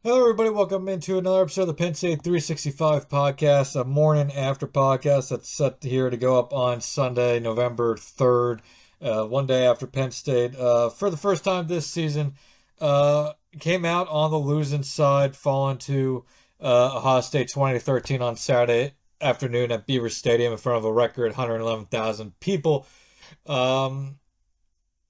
Hello, everybody. Welcome into another episode of the Penn State 365 podcast, a morning after podcast that's set here to go up on Sunday, November 3rd, one day after Penn State. For the first time this season, came out on the losing side, falling to Ohio State 20-13 on Saturday afternoon at Beaver Stadium in front of a record 111,000 people. Um,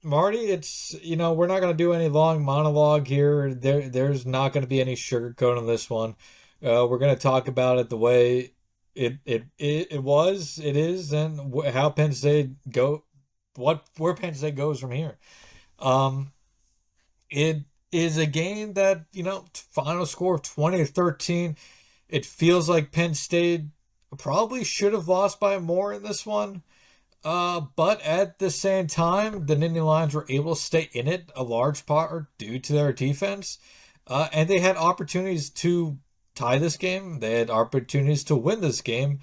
Marty, we're not going to do any long monologue here. There's not going to be any sugarcoat on this one. We're going to talk about it the way it is, and how Penn State where Penn State goes from here. Um, it is a game that, final score of 20-13. It feels like Penn State probably should have lost by more in this one. But at the same time, the Nittany Lions were able to stay in it a large part due to their defense. And they had opportunities to tie this game. They had opportunities to win this game.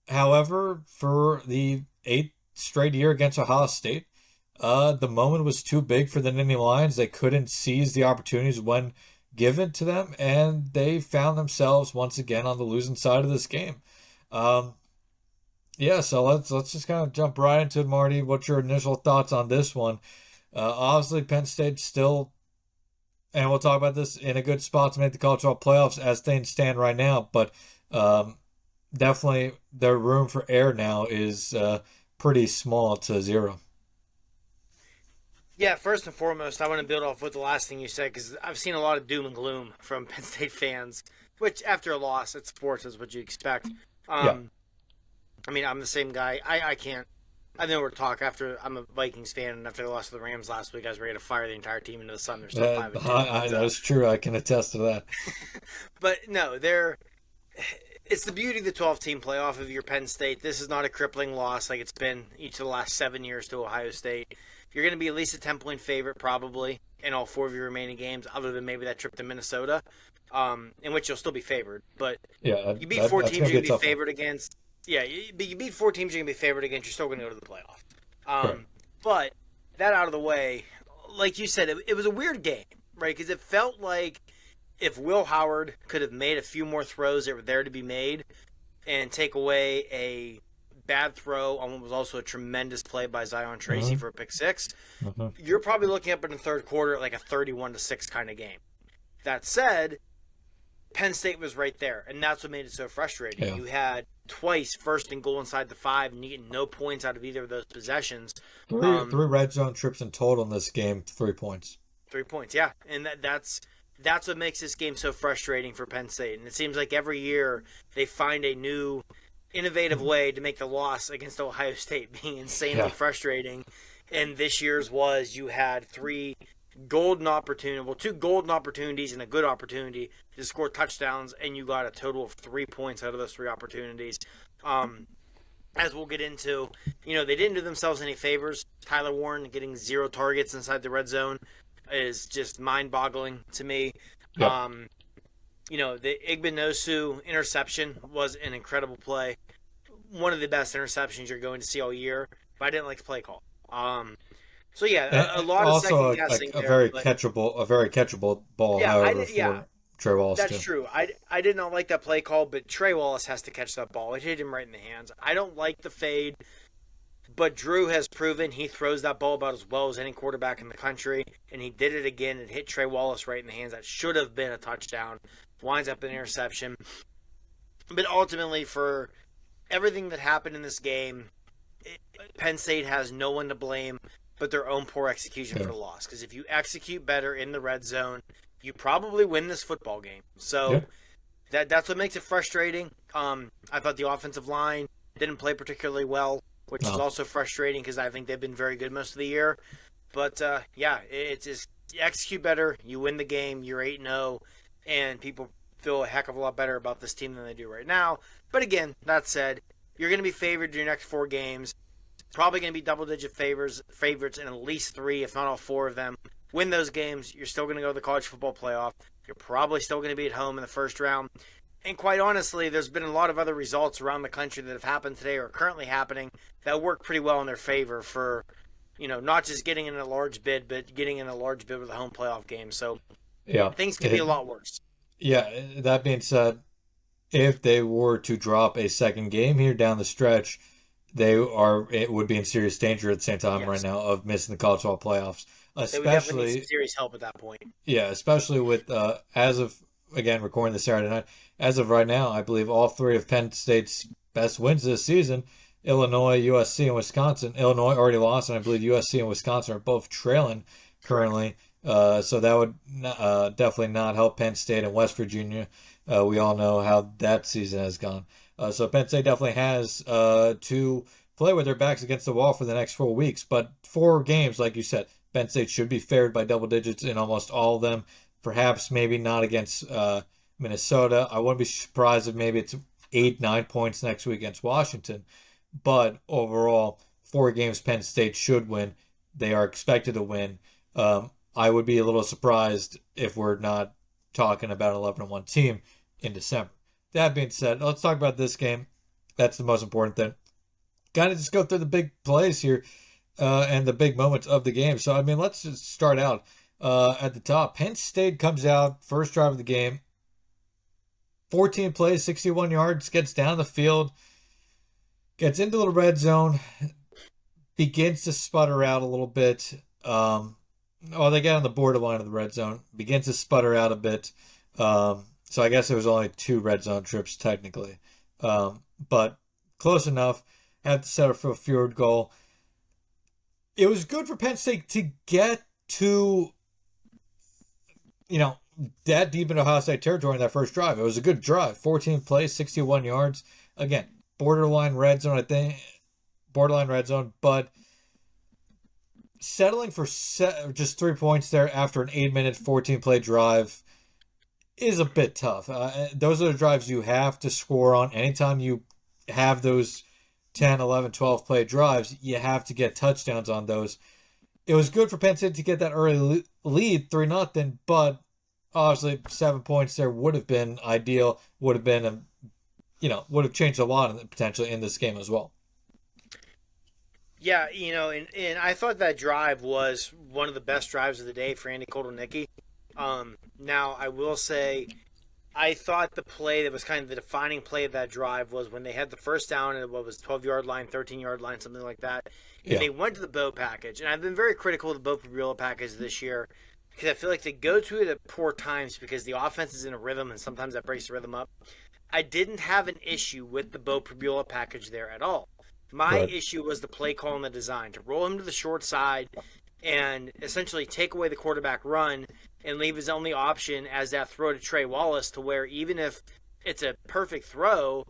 However, for the eighth straight year against Ohio State, the moment was too big for the Nittany Lions. They couldn't seize the opportunities when given to them, and they found themselves once again on the losing side of this game. Um, yeah, so let's just kind of jump right into it, Marty. What's your initial thoughts on this one? Obviously, Penn State still, and we'll talk about this, in a good spot to make the college football playoffs as things stand right now. But um, definitely, their room for error now is pretty small to zero. Yeah, first and foremost, I want to build off with the last thing you said because I've seen a lot of doom and gloom from Penn State fans, which after a loss at sports is what you expect. Yeah, Um, I mean, I'm the same guy. I can't. I know we're talk after I'm a Vikings fan, and after they lost to the Rams last week, I was ready to fire the entire team into the sun. They're still 5-2, that's true. I can attest to that. but no, they're. It's the beauty of the 12-team playoff of your Penn State. This is not a crippling loss like it's been each of the last 7 years to Ohio State. You're going to be at least a 10-point favorite probably in all four of your remaining games, other than maybe that trip to Minnesota, in which you'll still be favored. But Yeah, you beat four that's teams gonna you're be a going to be tough one. favored against. Yeah, you beat four teams you're going to be favored against. You're still going to go to the playoff. Correct. But that out of the way, like you said, it was a weird game, right? Because it felt like if Will Howard could have made a few more throws that were there to be made and take away a bad throw on what was also a tremendous play by Zion Tracy Mm-hmm. for a pick six, Mm-hmm. you're probably looking up in the third quarter at like a 31-6 kind of game. That said, Penn State was right there, and that's what made it so frustrating. Yeah. You had twice first and goal inside the 5, and you get no points out of either of those possessions. Three red zone trips in total in this game, 3 points. 3 points, yeah, and that's what makes this game so frustrating for Penn State. And it seems like every year they find a new, innovative way to make the loss against Ohio State being insanely Yeah. frustrating. And this year's was you had two golden opportunities and a good opportunity to score touchdowns, and you got a total of 3 points out of those three opportunities. As we'll get into, they didn't do themselves any favors. Tyler Warren getting 0 targets inside the red zone is just mind-boggling to me. Yep. The Igbinosu interception was an incredible play. One of the best interceptions you're going to see all year, but I didn't like the play call. So yeah, a lot of Also, second guessing a there. very But catchable ball, yeah, however, for Trey Wallace that's too. true. I did not like that play call, but Trey Wallace has to catch that ball. It hit him right in the hands. I don't like the fade, but Drew has proven he throws that ball about as well as any quarterback in the country, and he did it again. It hit Trey Wallace right in the hands. That should have been a touchdown. Winds up an interception. But ultimately, for everything that happened in this game, Penn State has no one to blame but their own poor execution Yeah. for the loss. Because if you execute better in the red zone, you probably win this football game. Yeah. So that's what makes it frustrating. I thought the offensive line didn't play particularly well, which is No. also frustrating because I think they've been very good most of the year. But it's just you execute better, you win the game, you're 8-0, and people feel a heck of a lot better about this team than they do right now. But again, that said, you're going to be favored in your next four games. Probably going to be double-digit favorites in at least three, if not all four of them. Win those games, you're still going to go to the college football playoff. You're probably still going to be at home in the first round. And quite honestly, there's been a lot of other results around the country that have happened today or are currently happening that work pretty well in their favor for, not just getting in a large bid, but getting in a large bid with a home playoff game. So Yeah. Things could be a lot worse. Yeah. That being said, if they were to drop a second game here down the stretch, it would be in serious danger at the same time right Yes, now of missing the college football playoffs, they would definitely need some especially serious help at that point. yeah, especially with as of again recording this Saturday night, as of right now, I believe all three of Penn State's best wins this season, Illinois, USC, and Wisconsin. Illinois already lost, and I believe USC and Wisconsin are both trailing Correct. currently. So that would definitely not help Penn State and West Virginia. We all know how that season has gone. So Penn State definitely has to play with their backs against the wall for the next 4 weeks. But 4 games, like you said, Penn State should be favored by double digits in almost all of them. Perhaps maybe not against Minnesota. I wouldn't be surprised if maybe it's 8, 9 points next week against Washington. But overall, 4 games Penn State should win. They are expected to win. I would be a little surprised if we're not talking about an 11-1 team in December. That being said, let's talk about this game. That's the most important thing. Got to just go through the big plays here and the big moments of the game. So, I mean, let's just start out at the top. Penn State comes out, first drive of the game, 14 plays, 61 yards, gets down the field, gets into the red zone, begins to sputter out a little bit. They get on the borderline of the red zone, begins to sputter out a bit. So I guess it was only 2 red zone trips technically, but close enough. Had to settle for a field goal. It was good for Penn State to get to, that deep into Ohio State territory in that first drive. It was a good drive. 14 plays, 61 yards. Again, borderline red zone, I think. Borderline red zone, but settling for just 3 points there after an 8-minute, 14-play drive is a bit tough. Those are the drives you have to score on. Anytime you have those 10, 11, 12 play drives, you have to get touchdowns on those. It was good for Penn State to get that early lead, 3-0, but obviously 7 points there would have been ideal, would have been, would have changed a lot potentially in this game as well. Yeah, and I thought that drive was one of the best drives of the day for Andy Kotelnicki. Now, I will say, I thought the play that was kind of the defining play of that drive was when they had the first down at what was 12-yard line, 13-yard line, something like that, and Yeah, they went to the bow package. And I've been very critical of the bow Pribula package this year because I feel like they go to it at poor times because the offense is in a rhythm and sometimes that breaks the rhythm up. I didn't have an issue with the Bo Pribula package there at all. My right, issue was the play call and the design to roll him to the short side and essentially take away the quarterback run and leave his only option as that throw to Trey Wallace, to where even if it's a perfect throw,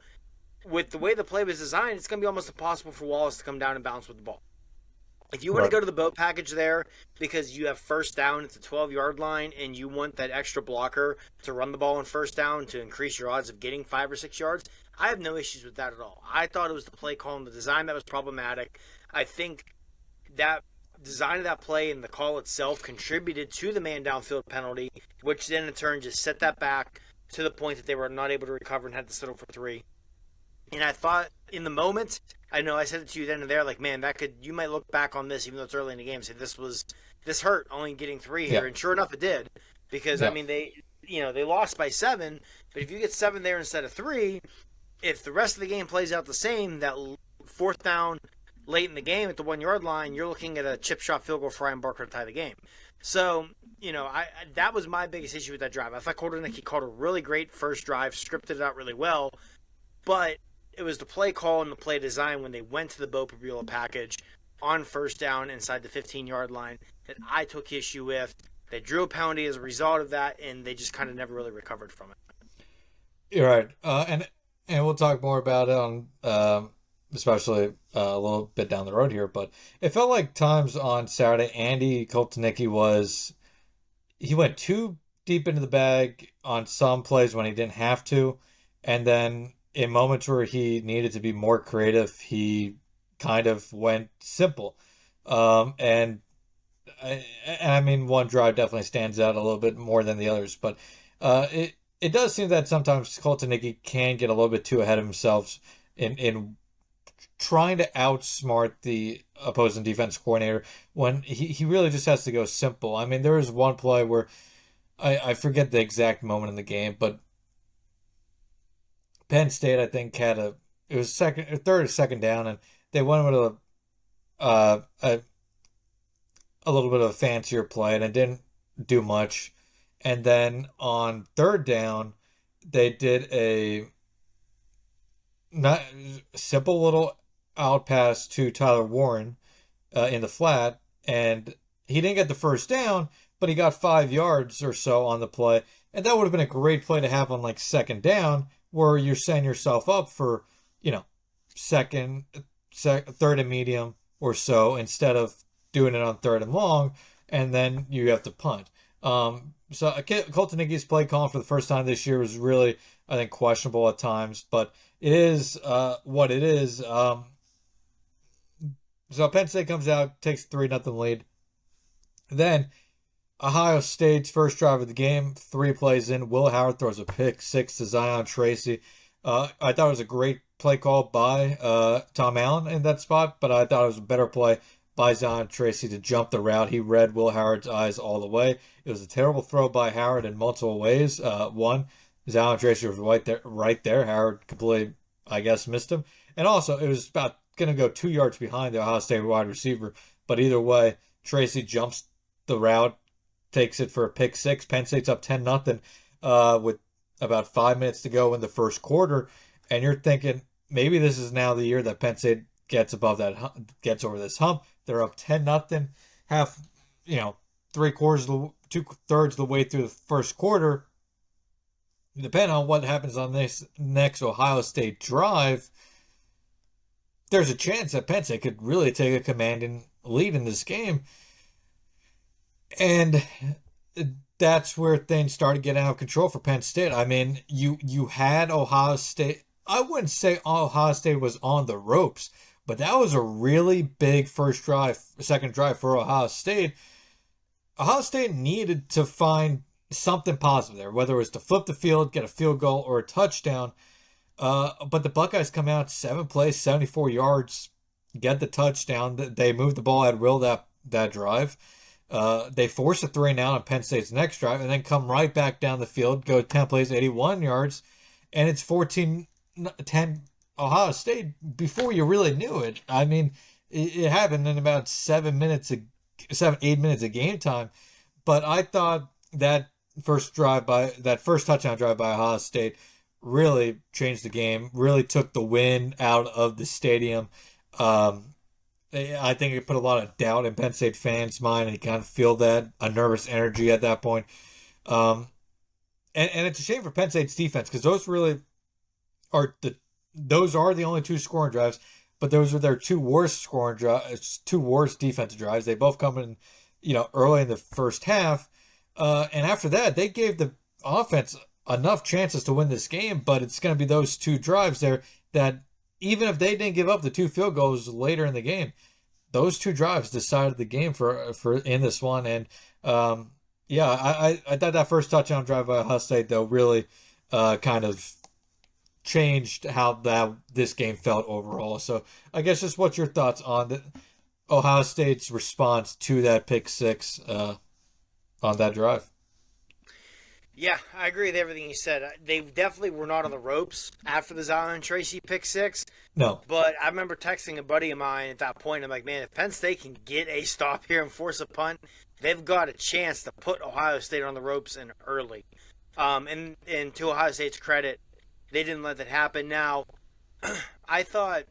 with the way the play was designed, it's going to be almost impossible for Wallace to come down and bounce with the ball. If you want to right, go to the boat package there because you have first down at the 12-yard line and you want that extra blocker to run the ball on first down to increase your odds of getting 5 or 6 yards, I have no issues with that at all. I thought it was the play call and the design that was problematic. I think that design of that play and the call itself contributed to the man downfield penalty, which then in turn just set that back to the point that they were not able to recover and had to settle for 3. And I thought in the moment, I know I said it to you then and there, like, man, you might look back on this, even though it's early in the game, and say this hurt only getting 3 yeah, here. And sure enough, it did. Because, I yeah, mean, they lost by 7, but if you get 7 there instead of 3, if the rest of the game plays out the same, that fourth down late in the game at the 1-yard line, you're looking at a chip shot field goal for Ryan Barker to tie the game. So, that was my biggest issue with that drive. I thought Kotelnicki called a really great first drive, scripted it out really well, but it was the play call and the play design when they went to the Bo Pribula package on first down inside the 15-yard line that I took issue with. They drew a penalty as a result of that, and they just kind of never really recovered from it. you're right. And we'll talk more about it on especially a little bit down the road here. But it felt like times on Saturday, Andy Kotelnicki he went too deep into the bag on some plays when he didn't have to, and then in moments where he needed to be more creative, he kind of went simple. And I mean, one drive definitely stands out a little bit more than the others, but it does seem that sometimes Koltaniki can get a little bit too ahead of himself in trying to outsmart the opposing defense coordinator when he really just has to go simple. I mean, there was one play where I forget the exact moment in the game, but Penn State, I think, had it was second, or third or second down, and they went with uh, a a little bit of a fancier play, and it didn't do much. And then on third down, they did a not simple little out pass to Tyler Warren in the flat, and he didn't get the first down, but he got 5 yards or so on the play, and that would have been a great play to have on like second down, where you're setting yourself up for, you know, second, third and medium or so, instead of doing it on third and long, and then you have to punt. So Colton Higgy's play calling for the first time this year was really, I think, questionable at times, but it is what it is. So Penn State comes out, takes 3-0 lead. Then Ohio State's first drive of the game, 3 plays in, Will Howard throws a pick six to Zion Tracy. I thought it was a great play call by Tom Allen in that spot, but I thought it was a better play by Zion Tracy to jump the route. He read Will Howard's eyes all the way. It was a terrible throw by Howard in multiple ways. One, Zion Tracy was right there. Howard completely, I guess, missed him. And also, it was about going to go 2 yards behind the Ohio State wide receiver. But either way, Tracy jumps the route, takes it for a pick six. Penn State's up 10-0 with about 5 minutes to go in the first quarter. And you're thinking, maybe this is now the year that Penn State gets gets over this hump. They're up 10-0, half, 3/4, 2/3 of the way through the first quarter. Depending on what happens on this next Ohio State drive, there's a chance that Penn State could really take a commanding lead in this game. And that's where things started getting out of control for Penn State. I mean, you had Ohio State. I wouldn't say Ohio State was on the ropes, but that was a really big second drive for Ohio State. Ohio State needed to find something positive there, whether it was to flip the field, get a field goal, or a touchdown. But the Buckeyes come out 7 plays, 74 yards, get the touchdown. They moved the ball at will that drive. They force a 3-and-out on Penn State's next drive, and then come right back down the field, go 10 plays, 81 yards, and it's 14-10 Ohio State before you really knew it. I mean, it happened in about 8 minutes of game time. But I thought that first touchdown drive by Ohio State really changed the game, really took the wind out of the stadium. I think it put a lot of doubt in Penn State fans' mind, and you kind of feel a nervous energy at that point. And it's a shame for Penn State's defense, because those are the only 2 scoring drives, but those are their 2 worst defensive drives. They both come in, early in the first half, and after that, they gave the offense enough chances to win this game. But it's going to be those 2 drives there that, even if they didn't give up the 2 field goals later in the game, those 2 drives decided the game for in this one. And I thought that first touchdown drive by Ohio State, though, really kind of changed how this game felt overall. So I guess just what's your thoughts on Ohio State's response to that pick six on that drive? Yeah, I agree with everything you said. They definitely were not on the ropes after the Zion Tracy pick six. No. But I remember texting a buddy of mine at that point. I'm like, man, if Penn State can get a stop here and force a punt, they've got a chance to put Ohio State on the ropes and early. And to Ohio State's credit, they didn't let that happen. Now, I thought,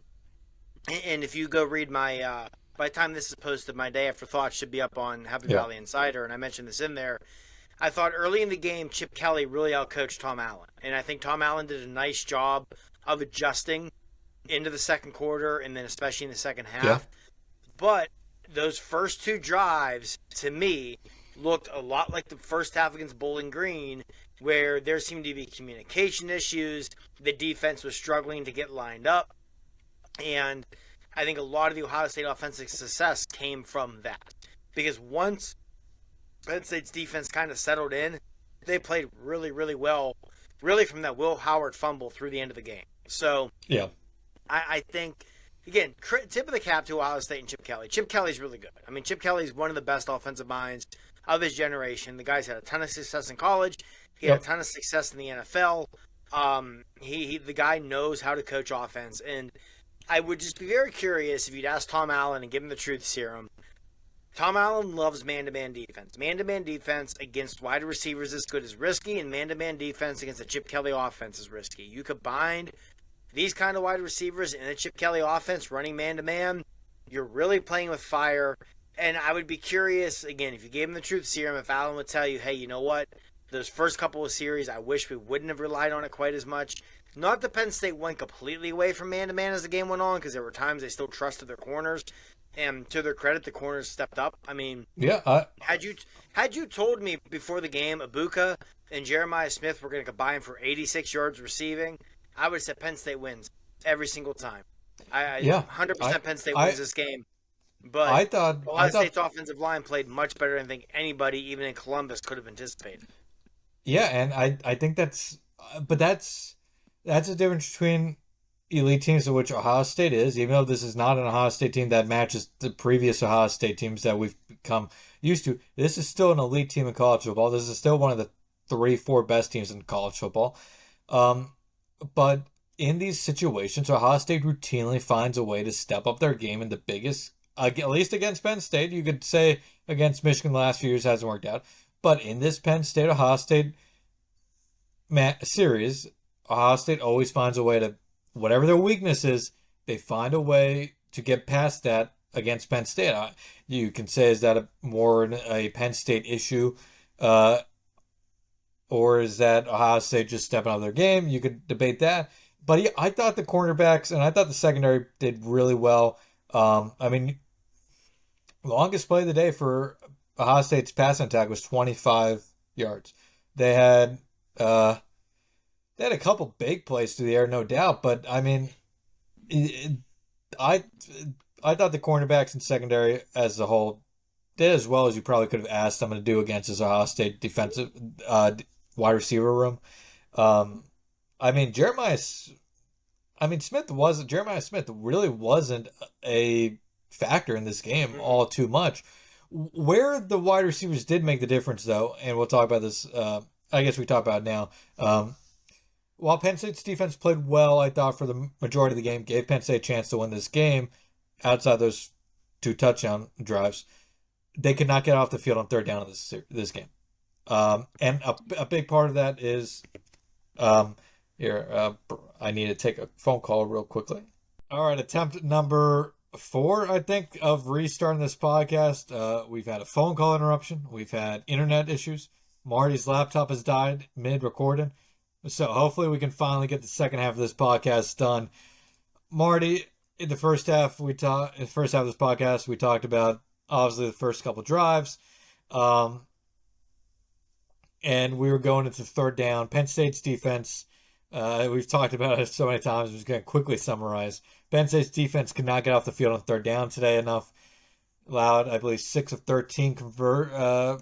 and if you go read my, by the time this is posted, my day after thoughts should be up on Happy Valley Insider, and I mentioned this in there. I thought early in the game, Chip Kelly really outcoached Tom Allen. And I think Tom Allen did a nice job of adjusting into the second quarter, and then especially in the second half. Yeah. But those first 2 drives, to me, looked a lot like the first half against Bowling Green, where there seemed to be communication issues. The defense was struggling to get lined up. And I think a lot of the Ohio State offensive success came from that. Because once Penn State's defense kind of settled in, they played really, really well, really from that Will Howard fumble through the end of the game. So yeah, I think, again, tip of the cap to Ohio State and Chip Kelly. Chip Kelly's really good. I mean, Chip Kelly's one of the best offensive minds of his generation. The guy's had a ton of success in college. He had a Yep. ton of success in the NFL. The guy knows how to coach offense, and I would just be very curious if you'd ask Tom Allen and give him the truth serum. Tom Allen loves man-to-man defense. Man-to-man defense against wide receivers is good as risky, and man-to-man defense against the Chip Kelly offense is risky. You combine these kind of wide receivers in a Chip Kelly offense running man-to-man, you're really playing with fire. And I would be curious, again, if you gave him the truth serum, if Allen would tell you, hey, you know what? Those first couple of series, I wish we wouldn't have relied on it quite as much. Not that Penn State went completely away from man-to-man as the game went on, because there were times they still trusted their corners. And to their credit, the corners stepped up. I mean, Yeah. had you told me before the game Ibuka and Jeremiah Smith were going to combine for 86 yards receiving, I would have said Penn State wins every single time. Yeah. 100% Penn State wins this game. But I thought Ohio State's offensive line played much better than I think anybody, even in Columbus, could have anticipated. Yeah, and I think that's the difference between elite teams, of which Ohio State is, even though this is not an Ohio State team that matches the previous Ohio State teams that we've become used to. This is still an elite team in college football. This is still one of the 3-4 best teams in college football. But in these situations, Ohio State routinely finds a way to step up their game in the biggest, at least against Penn State. You could say against Michigan the last few years hasn't worked out. But in this Penn State Ohio State series, Ohio State always finds a way to, whatever their weakness is, they find a way to get past that against Penn State. You can say, is that more a Penn State issue, or is that Ohio State just stepping up their game? You could debate that. But yeah, I thought the cornerbacks and I thought the secondary did really well. I mean, longest play of the day for Ohio State's passing attack was 25 yards. They had a couple big plays through the air, no doubt. But I mean, I thought the cornerbacks and secondary as a whole did as well as you probably could have asked them to do against his Ohio State defensive wide receiver room. I mean, Jeremiah Smith really wasn't a factor in this game all too much. Where the wide receivers did make the difference, though, and we'll talk about this, I guess we talk about it now. While Penn State's defense played well, I thought for the majority of the game, gave Penn State a chance to win this game outside those 2 touchdown drives. They could not get off the field on third down in this game. And a big part of that is, I need to take a phone call real quickly. All right, attempt number 4, I think, of restarting this podcast. We've had a phone call interruption. We've had internet issues. Marty's laptop has died mid-recording. So hopefully we can finally get the second half of this podcast done. Marty, in the first half of this podcast, we talked about obviously the first couple drives. And we were going into third down. Penn State's defense, we've talked about it so many times. I'm just going to quickly summarize. Penn State's defense could not get off the field on third down today enough. Allowed, I believe, 6 of 13 convert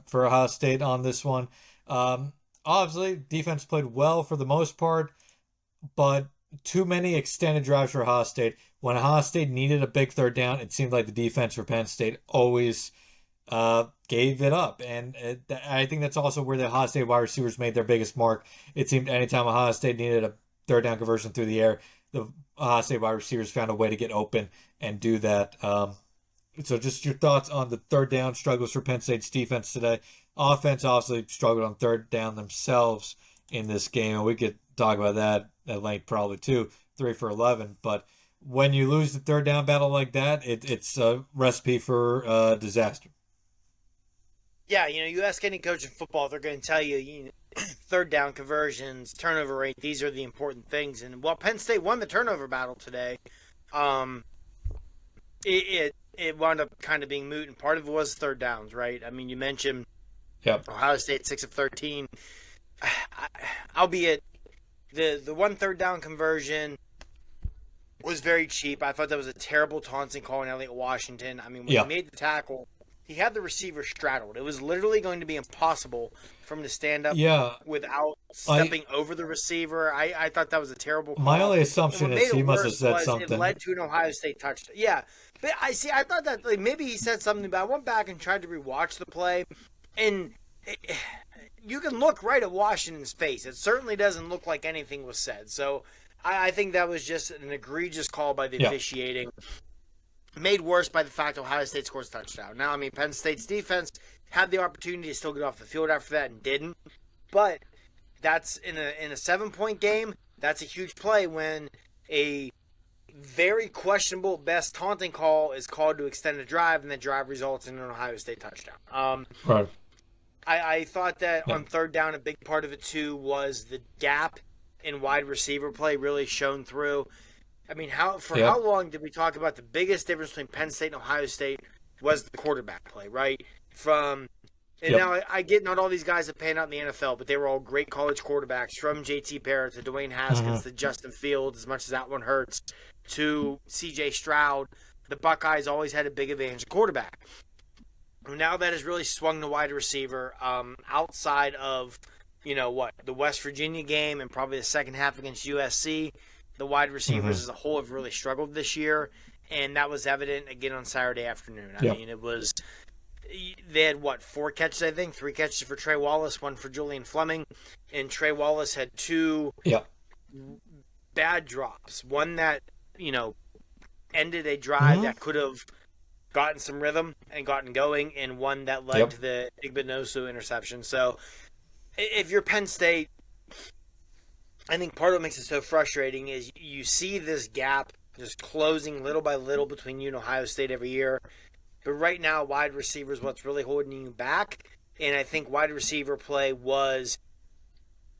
for Ohio State on this one. Obviously, defense played well for the most part, but too many extended drives for Ohio State. When Ohio State needed a big third down, it seemed like the defense for Penn State always gave it up. And I think that's also where the Ohio State wide receivers made their biggest mark. It seemed anytime Ohio State needed a third down conversion through the air, the Ohio State wide receivers found a way to get open and do that. So just your thoughts on the third down struggles for Penn State's defense today. Offense obviously struggled on third down themselves in this game, and we could talk about that at length probably too, 3 for 11. But when you lose the third down battle like that, it's a recipe for disaster. Yeah, you ask any coach in football, they're going to tell you, third down conversions, turnover rate, these are the important things. And while Penn State won the turnover battle today, it wound up kind of being moot, and part of it was third downs, right? I mean, you mentioned Ohio State 6 of 13. Albeit the one third down conversion was very cheap. I thought that was a terrible taunting call in Elliott Washington. I mean, when he made the tackle, he had the receiver straddled. It was literally going to be impossible for him to stand up Yeah, without I stepping over the receiver. I thought that was a terrible my call. only And assumption what is made he it must have worse said was it something. led to an Ohio State touchdown. Yeah, but I thought that like maybe he said something, but I went back and tried to rewatch the play, and you can look right at Washington's face. It certainly doesn't look like anything was said. So I think that was just an egregious call by the Yeah, officiating, made worse by the fact Ohio State scores a touchdown. Now, I mean, Penn State's defense had the opportunity to still get off the field after that and didn't. But that's in a 7-point game. That's a huge play when a very questionable best taunting call is called to extend a drive, and the drive results in an Ohio State touchdown. right. I thought that Yeah, on third down, a big part of it too was the gap in wide receiver play really shone through. I mean, yeah. how long did we talk about the biggest difference between Penn State and Ohio State was the quarterback play, right? From and Yep. now I get not all these guys have panned out in the NFL, but they were all great college quarterbacks, from J.T. Barrett to Dwayne Hmm. Haskins to Justin Fields, as much as that one hurts, to C.J. Stroud. The Buckeyes always had a big advantage at quarterback. Now that has really swung to wide receiver. Outside of the West Virginia game and probably the second half against USC, the wide Hmm. receivers as a whole have really struggled this year, and that was evident again on Saturday afternoon. I Yeah. mean, it was they had what, 4 catches, I think, 3 catches for Trey Wallace, one for Julian Fleming, and Trey Wallace had two Yeah. bad drops. One that ended a drive Hmm. that could have gotten some rhythm and gotten going, and one that led Yep. to the Igbinosu interception. So if you're Penn State, I think part of what makes it so frustrating is you see this gap just closing little by little between you and Ohio State every year. But right now, wide receiver is what's really holding you back. And I think wide receiver play was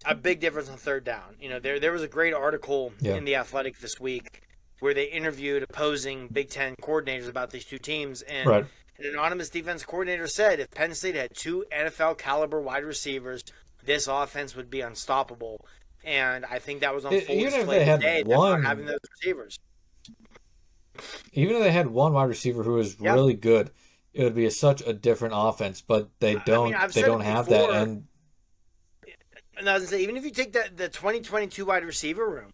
a big difference on third down. There was a great article Yeah. in The Athletic this week where they interviewed opposing Big Ten coordinators about these two teams. And Right. an anonymous defense coordinator said if Penn State had two NFL caliber wide receivers, this offense would be unstoppable. And I think that was on full Even if display they had today, them not having one, those receivers. even if they had one wide receiver who was Yeah. really good, it would be such a different offense. But they I mean, don't. I've They said don't it have that. before, And and I was going to say, even if you take the 2022 wide receiver room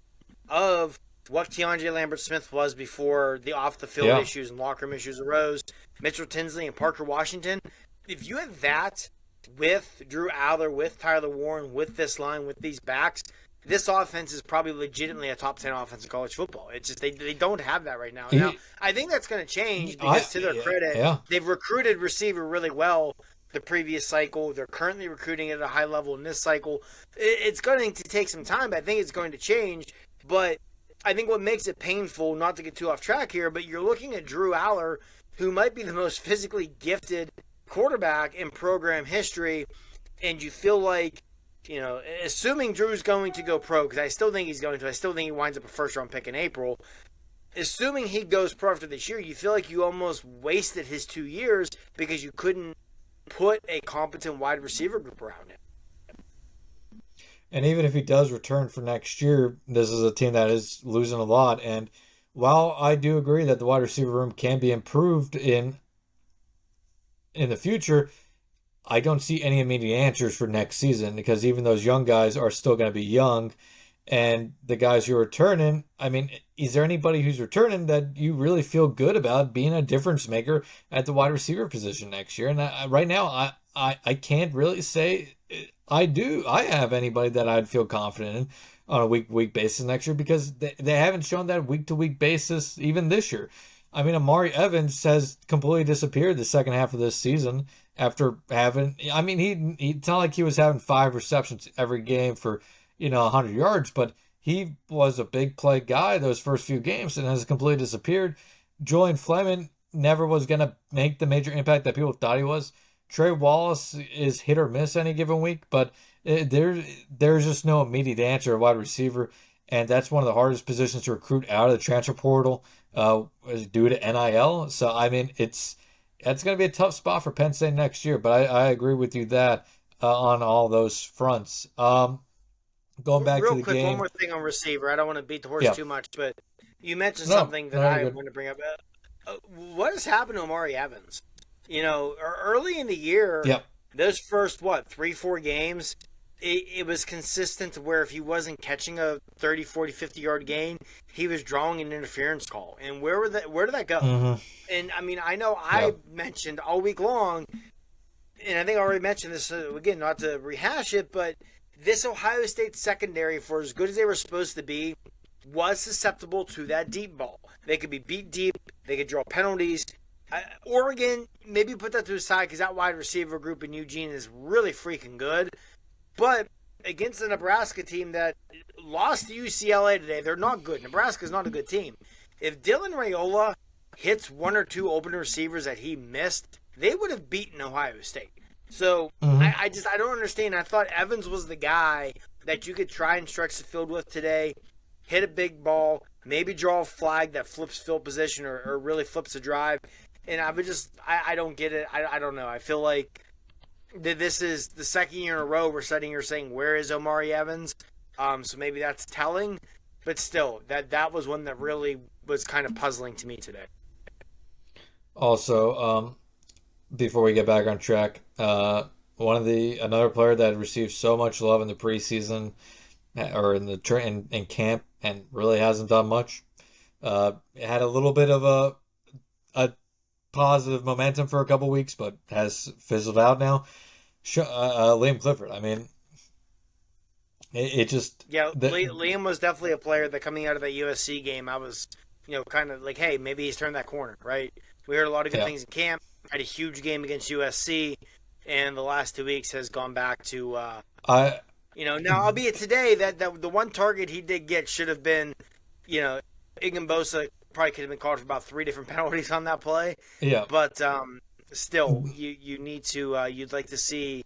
of what Keandre Lambert-Smith was before the off-the-field yeah. issues and locker room issues arose, Mitchell Tinsley and Parker Washington, if you had that with Drew Aller, with Tyler Warren, with this line, with these backs, this offense is probably legitimately a top 10 offense in college football. It's just they don't have that right now. Now, He, I think that's going to change I because, to their credit, yeah. they've recruited receiver really well the previous cycle. They're currently recruiting at a high level in this cycle. It's going to take some time, but I think it's going to change. But I think what makes it painful, not to get too off track here, but you're looking at Drew Aller, who might be the most physically gifted quarterback in program history, and you feel like, assuming Drew's going to go pro, because I still think he's going to, I still think he winds up a first-round pick in April. Assuming he goes pro after this year, you feel like you almost wasted his 2 years because you couldn't put a competent wide receiver group around him. And even if he does return for next year, this is a team that is losing a lot. And while I do agree that the wide receiver room can be improved in the future, I don't see any immediate answers for next season because even those young guys are still going to be young. And the guys who are returning, I mean, is there anybody who's returning that you really feel good about being a difference maker at the wide receiver position next year? And right now, I can't really say I do. I have anybody that I'd feel confident in on a week-to-week basis next year because they haven't shown that week-to-week basis even this year. I mean, Amari Evans has completely disappeared the second half of this season after having. I mean, it's not like he was having 5 receptions every game for 100 yards, but he was a big play guy those first few games and has completely disappeared. Julian Fleming never was going to make the major impact that people thought he was. Trey Wallace is hit or miss any given week, but there's just no immediate answer at wide receiver, and that's one of the hardest positions to recruit out of the transfer portal due to NIL. So, I mean, it's going to be a tough spot for Penn State next year, but I agree with you that on all those fronts. Going back to Real the quick, one game. more thing on receiver. I don't want to beat the horse Yeah. too much, but you mentioned No, something that no, you're I good. want to bring up. What has happened to Amari Evans? Early in the year, Yep. those first, what, 3, 4 games, it was consistent to where if he wasn't catching a 30, 40, 50-yard gain, he was drawing an interference call. And where did that go? Hmm. And I mean, I know I Yep. mentioned all week long, and I think I already mentioned this again, not to rehash it, but this Ohio State secondary, for as good as they were supposed to be, was susceptible to that deep ball. They could be beat deep. They could draw penalties. Oregon, maybe put that to the side because that wide receiver group in Eugene is really freaking good. But against the Nebraska team that lost to UCLA today, they're not good. Nebraska's not a good team. If Dylan Raiola hits one or two open receivers that he missed, they would have beaten Ohio State. So Hmm. I don't understand. I thought Evans was the guy that you could try and stretch the field with today, hit a big ball, maybe draw a flag that flips field position or really flips a drive. And I don't get it. I don't know. I feel like this is the second year in a row we're sitting here saying, where is Omari Evans? So maybe that's telling. But still, that was one that really was kind of puzzling to me today. Also, before we get back on track, another player that received so much love in the preseason or in the in camp and really hasn't done much. Had a little bit of a positive momentum for a couple weeks, but has fizzled out now. Liam Clifford. I mean, it just Yeah, the Liam was definitely a player that coming out of that USC game, I was, kind of like, hey, maybe he's turned that corner, right? We heard a lot of good yeah. things in camp. Had a huge game against USC, and the last 2 weeks has gone back to, I now albeit today that the one target he did get should have been, you know, Igumbosa probably could have been called for about 3 different penalties on that play, yeah. but still, you need to you'd like to see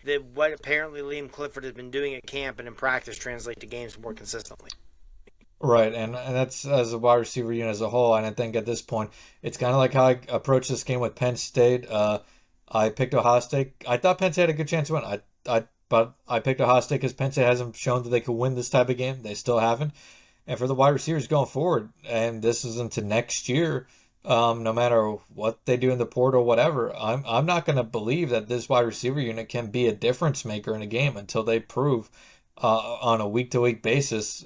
that what apparently Liam Clifford has been doing at camp and in practice translate to games more consistently. Right, and that's as a wide receiver unit as a whole. And I think at this point, it's kind of like how I approached this game with Penn State. I picked Ohio State. I thought Penn State had a good chance to win. But I picked Ohio State because Penn State hasn't shown that they could win this type of game. They still haven't. And for the wide receivers going forward, and this is into next year, no matter what they do in the portal, whatever, I'm not going to believe that this wide receiver unit can be a difference maker in a game until they prove on a week to week basis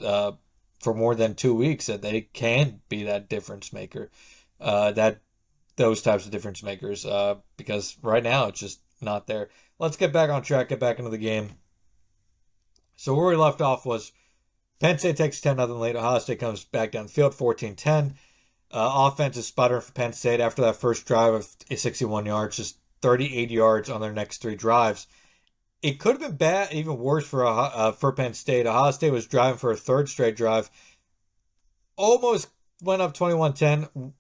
for more than 2 weeks that they can be that difference maker, that those types of difference makers. Because right now it's just not there. Let's get back on track, get back into the game. So where we left off was Penn State takes 10-0 lead. Ohio State comes back down the field 14-10. Offense is sputtering for Penn State after that first drive of 61 yards, just 38 yards on their next 3 drives. It could have been bad, even worse for Penn State. Ohio State was driving for a third straight drive, almost went up 21-10.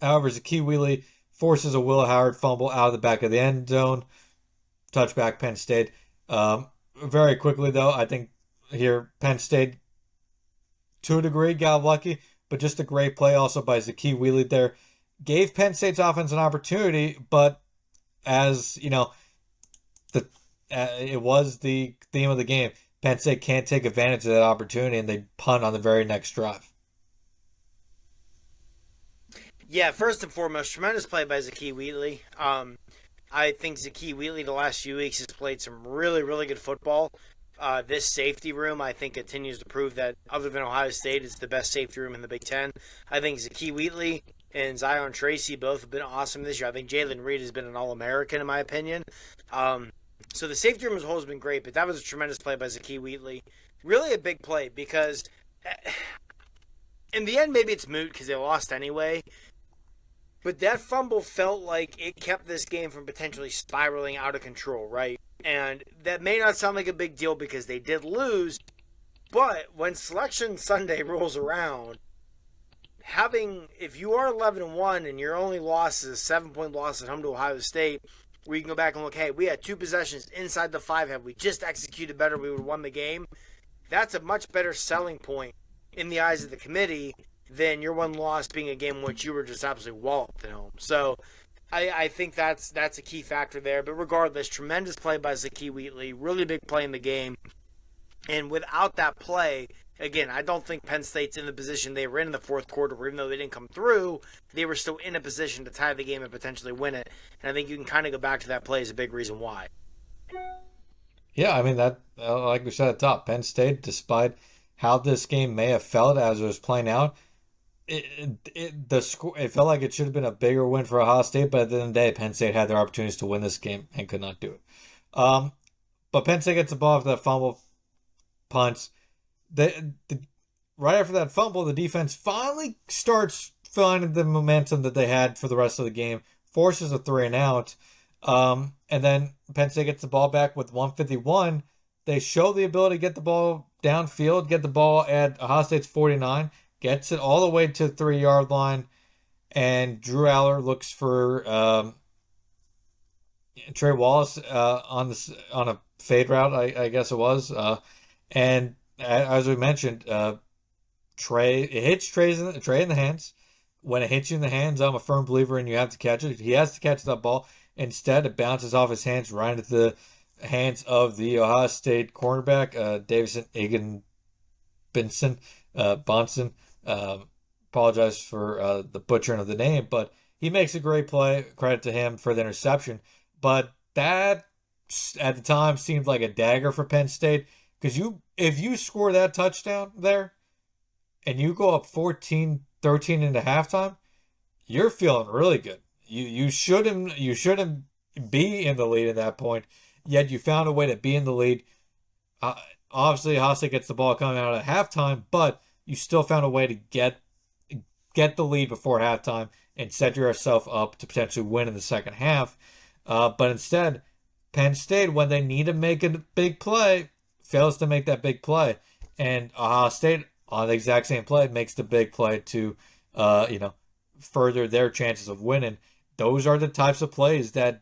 However, Zakee Wheatley forces a Will Howard fumble out of the back of the end zone. Touchback Penn State. Very quickly, though, I think here Penn State, to a degree, got lucky, but just a great play also by Zakee Wheatley there. Gave Penn State's offense an opportunity, but as, the it was the theme of the game, Penn State can't take advantage of that opportunity, and they punt on the very next drive. Yeah, first and foremost, tremendous play by Zakee Wheatley. I think Zakee Wheatley the last few weeks has played some really, really good football. This safety room, I think, continues to prove that other than Ohio State, it's the best safety room in the Big Ten. I think Zakee Wheatley and Zion Tracy both have been awesome this year. I think Jalen Reed has been an All-American, in my opinion. So the safety room as a whole has been great, but that was a tremendous play by Zakee Wheatley. Really a big play because in the end, maybe it's moot because they lost anyway. But that fumble felt like it kept this game from potentially spiraling out of control, right? And that may not sound like a big deal because they did lose, but when Selection Sunday rolls around, if you are 11-1 and your only loss is a 7-point loss at home to Ohio State, where you can go back and look, hey, we had 2 possessions inside the 5. Had we just executed better, we would have won the game. That's a much better selling point in the eyes of the committee than your one loss being a game in which you were just absolutely walloped at home. So I think that's a key factor there. But regardless, tremendous play by Zakee Wheatley, really big play in the game. And without that play, Again, I don't think Penn State's in the position they were in the fourth quarter, where even though they didn't come through, they were still in a position to tie the game and potentially win it. And I think you can kind of go back to that play as a big reason why. Yeah, I mean that, like we said at the top, Penn State, despite how this game may have felt as it was playing out, the score it felt like it should have been a bigger win for Ohio State, but at the end of the day, Penn State had their opportunities to win this game and could not do it. Um, but Penn State gets the ball after that fumble punts. The right after that fumble, the defense finally starts finding the momentum that they had for the rest of the game, forces a 3-and-out, and then Penn State gets the ball back with 151. They show the ability to get the ball downfield, get the ball at Ohio State's 49, gets it all the way to the 3-yard line, and Drew Aller looks for Trey Wallace on a fade route, I guess it was, and as we mentioned, it hits Trey in the hands. When it hits you in the hands, I'm a firm believer in you have to catch it. He has to catch that ball. Instead, it bounces off his hands right into the hands of the Ohio State cornerback, Davison Benson, Bonson. Apologize for the butchering of the name, but he makes a great play. Credit to him for the interception. But that, at the time, seemed like a dagger for Penn State, because if you score that touchdown there and you go up 14-13 into halftime, you're feeling really good. You shouldn't be in the lead at that point, yet you found a way to be in the lead. Obviously, Ohio State gets the ball coming out at halftime, but you still found a way to get the lead before halftime and set yourself up to potentially win in the second half. But instead, Penn State, when they need to make a big play, fails to make that big play. And Ohio State, on the exact same play, makes the big play to, further their chances of winning. Those are the types of plays that,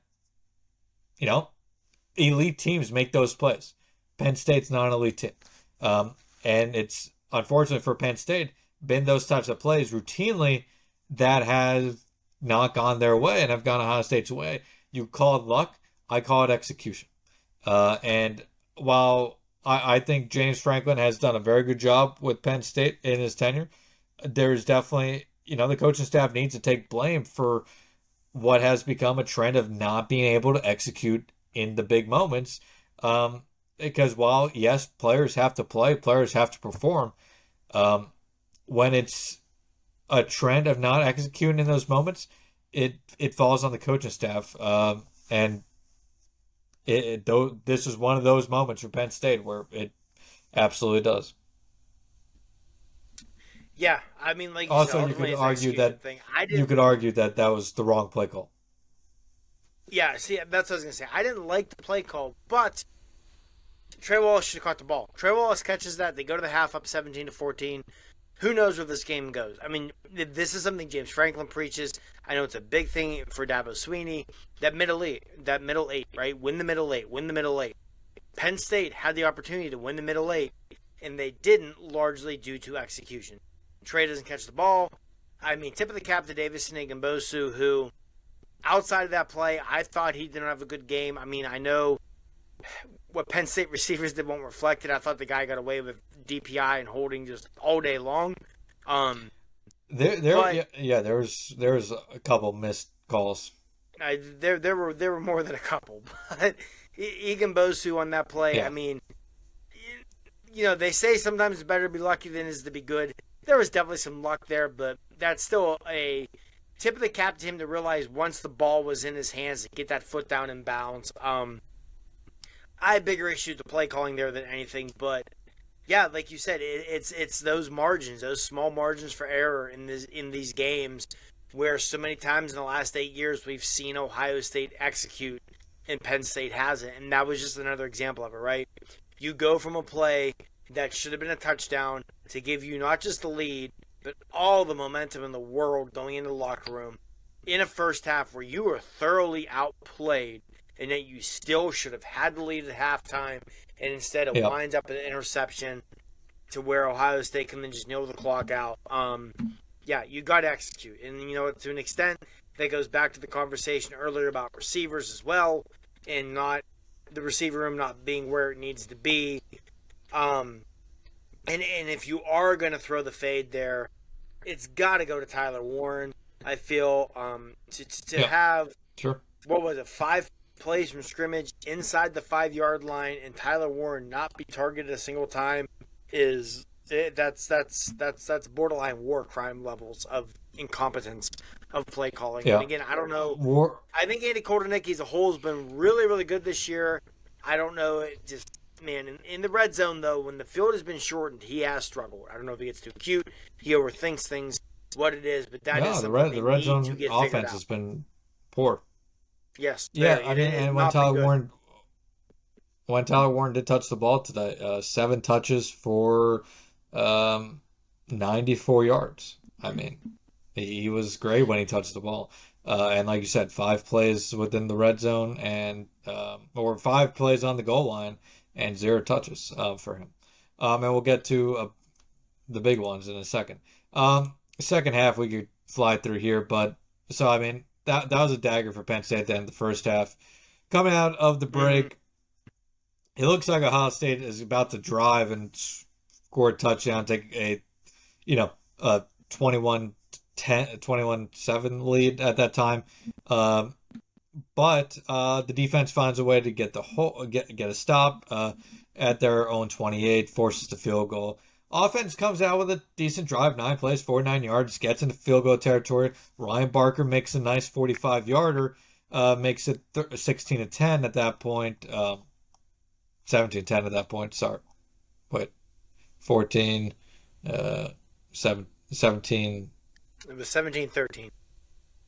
elite teams make those plays. Penn State's not an elite team. And it's, unfortunately for Penn State, been those types of plays routinely that have not gone their way and have gone Ohio State's way. You call it luck, I call it execution. And while I think James Franklin has done a very good job with Penn State in his tenure, there's definitely, the coaching staff needs to take blame for what has become a trend of not being able to execute in the big moments. Because while, yes, players have to play, players have to perform, when it's a trend of not executing in those moments, it falls on the coaching staff. And this is one of those moments for Penn State where it absolutely does. Yeah, I mean, like you said, Also, ultimately it's an execution thing. You could argue that that was the wrong play call. Yeah, see, that's what I was gonna say. I didn't like the play call, but Trey Wallace should have caught the ball. Trey Wallace catches that. They go to the half up 17-14. Who knows where this game goes? I mean, this is something James Franklin preaches. I know it's a big thing for Dabo Swinney. That middle eight, right? Win the middle eight. Penn State had the opportunity to win the middle eight, and they didn't, largely due to execution. Trey doesn't catch the ball. I mean, tip of the cap to Davison Igbenbosu, who, outside of that play, I thought he didn't have a good game. I mean, I know what Penn State receivers did won't reflect it. I thought the guy got away with DPI and holding just all day long. There was a couple missed calls. There were more than a couple, but Igbenbosu on that play. Yeah. I mean, they say sometimes it's better to be lucky than it is to be good. There was definitely some luck there, but that's still a tip of the cap to him to realize once the ball was in his hands to get that foot down in bounds. I had bigger issues with the play calling there than anything, but yeah, like you said, it's those margins, those small margins for error in these games, where so many times in the last 8 years we've seen Ohio State execute and Penn State hasn't, and that was just another example of it, right? You go from a play that should have been a touchdown to give you not just the lead, but all the momentum in the world going into the locker room in a first half where you were thoroughly outplayed, and that you still should have had the lead at halftime, and instead it winds up an interception to where Ohio State can then just nail the clock out. You got to execute. And, to an extent, that goes back to the conversation earlier about receivers as well, and not the receiver room not being where it needs to be. And if you are going to throw the fade there, it's got to go to Tyler Warren. I feel to Yeah, have, sure. what was it, 5 plays from scrimmage inside the 5 yard line and Tyler Warren not be targeted a single time is that's borderline war crime levels of incompetence of play calling. And Yeah. again, I don't know. War. I think Andy Koldenicki as a whole has been really, really good this year. I don't know. It just, man, in the red zone, though, when the field has been shortened, he has struggled. I don't know if he gets too cute. He overthinks things, what it is, but that is No, something the they red need to zone get figured offense out. has been poor. Yes, Yeah, very. I mean, It has and not been good. when Tyler Warren did touch the ball today, 7 touches for 94 yards. I mean, he was great when he touched the ball. And like you said, 5 plays within the red zone or 5 plays on the goal line and 0 touches for him. And we'll get to the big ones in a second. Second half, we could fly through here, but so I mean, that was a dagger for Penn State at the end of the first half. Coming out of the Mm-hmm. break, it looks like Ohio State is about to drive and score a touchdown, take you know, a 21-7 lead at that time. Um, but the defense finds a way to get get a stop at their own 28, forces the field goal. Offense comes out with a decent drive, 9 plays, 49 yards, gets into field goal territory. Ryan Barker makes a nice 45-yarder, makes it 16-10 at that point, 17-10 at that point. Sorry, wait, 14, 17. It was 17-13.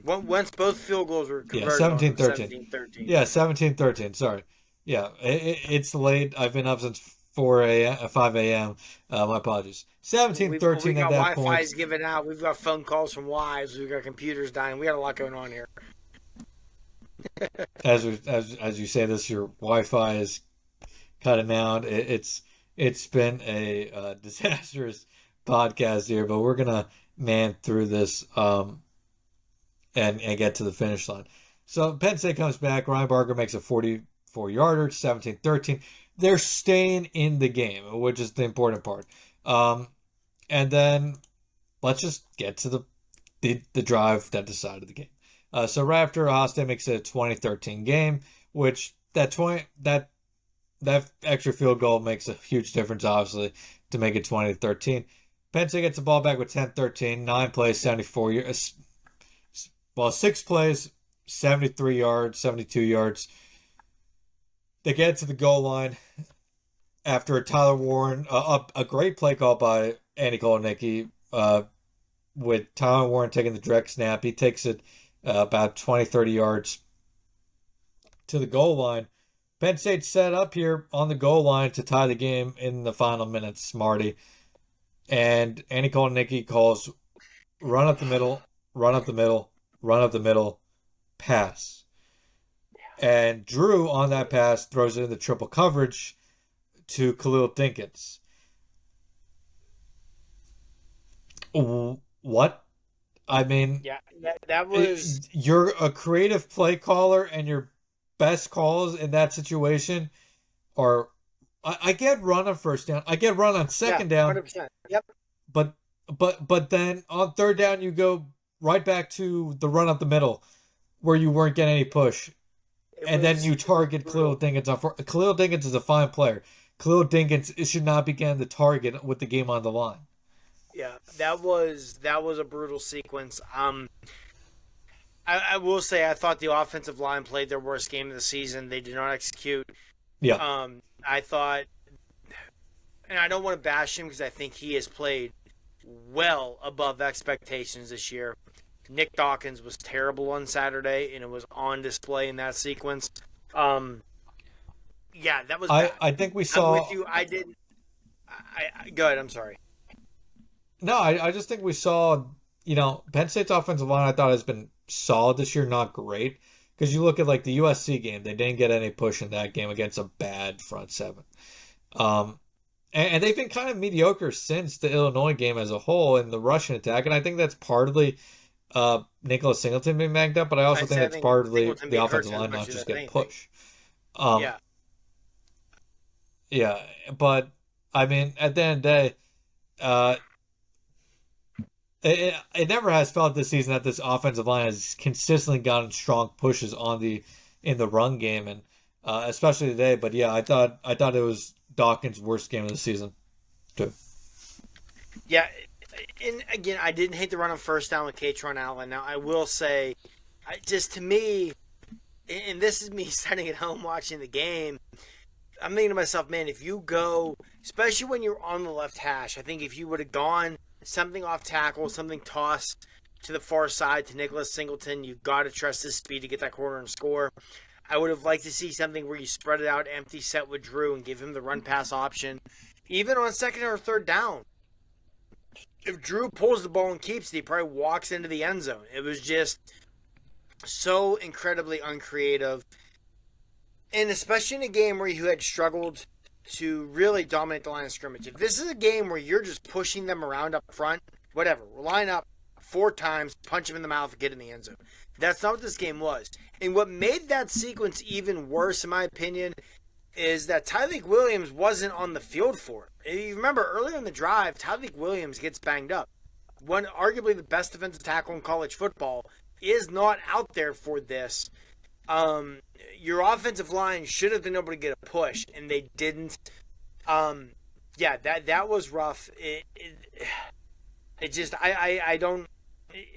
Once both field goals were Yeah, converted on, it was 17-13. 17-13. Yeah, 17-13. Sorry. Yeah, it's late. I've been up since 4 a.m., 5 a.m. My apologies. We 17-13 at got that point. Wi-Fi's giving out. We've got phone calls from wives. We've got computers dying. We got a lot going on here. As you say this, your Wi-Fi is cutting out. It's been a disastrous podcast here, but we're gonna man through this and get to the finish line. So Penn State comes back. Ryan Barker makes a 44-yarder, 17-13. They're staying in the game, which is the important part. And then let's just get to the drive that decided the game. So right after Ohio State makes it a 2013 game, which that extra field goal makes a huge difference, obviously, to make it 2013. Penn State gets the ball back with 10-13, 9 plays, 74 yards. Well, 6 plays, 73 yards, 72 yards. They get to the goal line after Tyler Warren, a great play call by Andy Koldenicki, with Tyler Warren taking the direct snap. He takes it about 20, 30 yards to the goal line. Penn State set up here on the goal line to tie the game in the final minutes, Marty. And Andy Koldenicki calls run up the middle, run up the middle, run up the middle, pass. And Drew on that pass throws it into triple coverage to Khalil Dinkins. What? I mean, Yeah, that was. you're a creative play caller, and your best calls in that situation are. I get run on first down. I get run on Yeah, second down, 100%. Yep. but then on third down you go right back to the run up the middle where you weren't getting any push, and then you It was target Khalil brutal. Dinkins on. Khalil Dinkins is a fine player. Khalil Dinkins should not be getting the target with the game on the line. Yeah, that was a brutal sequence. I will say I thought the offensive line played their worst game of the season. They did not execute. Yeah, I thought, and I don't want to bash him because I think he has played well above expectations this year. Nick Dawkins was terrible on Saturday, and it was on display in that sequence. Yeah, that was bad. I think we I'm saw. with you. I didn't. Go ahead. I'm sorry. No, I just think we saw, Penn State's offensive line I thought has been solid this year, not great. Because you look at like the USC game, they didn't get any push in that game against a bad front seven. Um, and they've been kind of mediocre since the Illinois game as a whole in the rushing attack. And I think that's partly Nicholas Singleton being banged up, but I also I'd think say I that's think partly Singleton the being hurt offensive as line much not as just that getting anything. push. Um, Yeah. yeah, but I mean, at the end of the day, uh, it never has felt this season that this offensive line has consistently gotten strong pushes in the run game, and especially today. But yeah, I thought it was Dawkins' worst game of the season too. Yeah, and again, I didn't hate the run on first down with Katron Allen. Now, I will say, just to me, and this is me sitting at home watching the game, I'm thinking to myself, man, if you go, especially when you're on the left hash, I think if you would have gone something off tackle, something tossed to the far side to Nicholas Singleton, you got to trust his speed to get that corner and score. I would have liked to see something where you spread it out, empty set with Drew, and give him the run pass option, even on second or third down. If Drew pulls the ball and keeps it, he probably walks into the end zone. It was just so incredibly uncreative. And especially in a game where you had struggled to really dominate the line of scrimmage. If this is a game where you're just pushing them around up front, whatever, line up 4 times, punch them in the mouth, get in the end zone. That's not what this game was. And what made that sequence even worse, in my opinion, is that Tyreek Williams wasn't on the field for it. If you remember earlier in the drive, Tyreek Williams gets banged up. One, arguably the best defensive tackle in college football, is not out there for this. Your offensive line should have been able to get a push, and they didn't. Yeah, that was rough. It just I don't.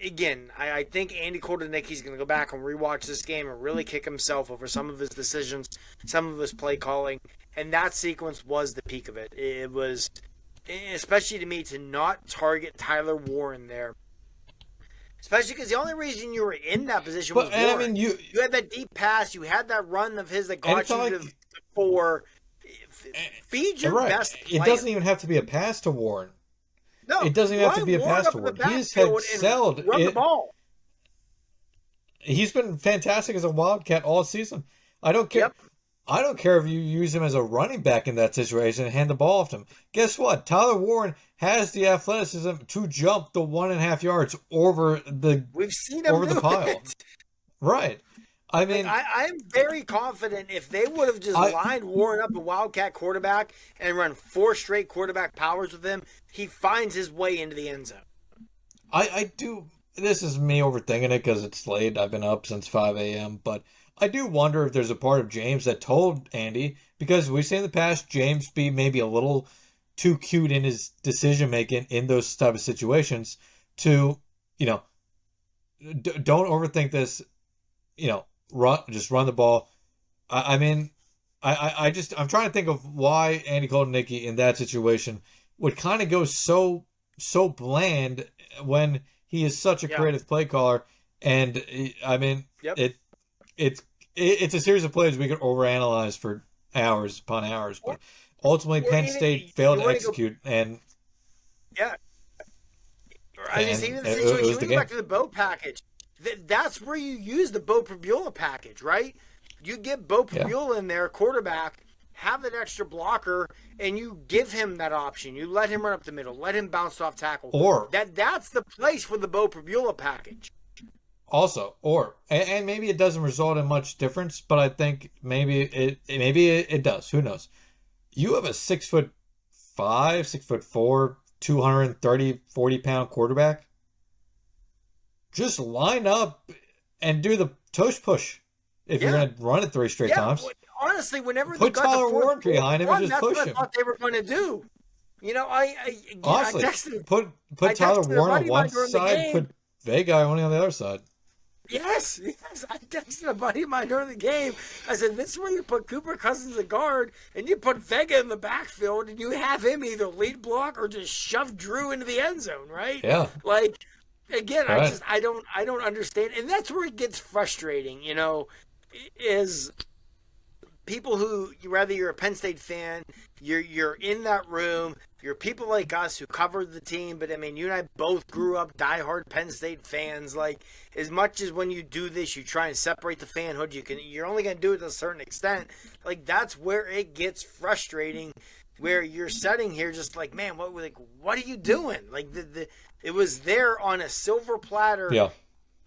Again, I think Andy Koldenicki's going to go back and rewatch this game and really kick himself over some of his decisions, some of his play calling, and that sequence was the peak of it. It was, especially to me, to not target Tyler Warren there. Especially because the only reason you were in that position was Warren. And I mean, you had that deep pass, you had that run of his that got you to 4. Feed your best player. It doesn't even have to be a pass to Warren. No, it doesn't even have to be a pass to Warren. He's excelled. Run the ball. He's been fantastic as a Wildcat all season. I don't care. Yep. I don't care if you use him as a running back in that situation and hand the ball off to him. Guess what? Tyler Warren has the athleticism to jump the 1.5 yards over the pile. Right. I mean, I'm very confident if they would have just lined Warren up a Wildcat quarterback and run 4 straight quarterback powers with him, he finds his way into the end zone. I do. This is me overthinking it because it's late. I've been up since 5 a.m. But I do wonder if there's a part of James that told Andy, because we've seen in the past James be maybe a little too cute in his decision making in those type of situations to, don't overthink this, just run the ball. I'm trying to think of why Andy Koldenicki in that situation would kind of go so bland when he is such a creative play caller. And I mean, it's a series of plays we could overanalyze for hours upon hours, but ultimately Penn State failed to execute. And I just even the situation. You go back to the Bo package. That's where you use the Bo Prabula package, right? You get Bo Prabula in there, quarterback, have that extra blocker, and you give him that option. You let him run up the middle, let him bounce off tackle. Or that's the place for the Bo Prabula package. Also, and maybe it doesn't result in much difference, but I think maybe it does. Who knows? You have a 6'5", 6'4", 230, 40-pound quarterback. Just line up and do the tush push if you're going to run it 3 straight times. Honestly, whenever put they got Tyler the Warren behind him and just push him. That's what I thought they were going to do. Honestly, I texted, put Tyler Warren on one side, put Vega only on the other side. Yes. I texted a buddy of mine during the game. I said, this is where you put Cooper Cousins at guard, and you put Vega in the backfield, and you have him either lead block or just shove Drew into the end zone, right? Yeah. Again, right. I don't understand, and that's where it gets frustrating. Is people who, whether you're a Penn State fan, you're in that room, you're people like us who covered the team, but I mean, you and I both grew up diehard Penn State fans. As much as when you do this, you try and separate the fanhood, you're only going to do it to a certain extent. That's where it gets frustrating, where you're sitting here just like, man, what are you doing? It was there on a silver platter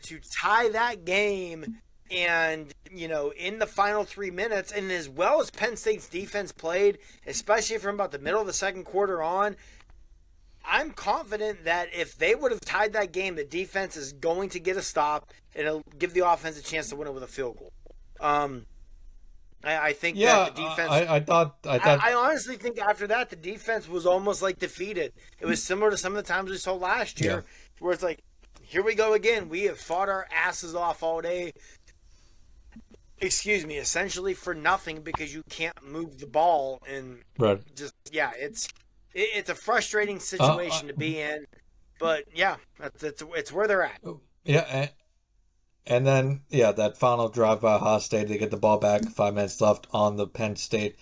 to tie that game. And, in the final 3 minutes, and as well as Penn State's defense played, especially from about the middle of the second quarter on, I'm confident that if they would have tied that game, the defense is going to get a stop and it'll give the offense a chance to win it with a field goal. Um, I think that Yeah, the defense. I thought, I honestly think after that the defense was almost like defeated. It was similar to some of the times we saw last yeah, year, where it's like, here we go again. We have fought our asses off all day. Excuse me, essentially for nothing because you can't move the ball and right. just yeah, it's a frustrating Uh, situation to be in. But yeah, it's where they're at. yeah, and then yeah, that final drive by Ohio State, they get the ball back, 5 minutes left on the Penn State,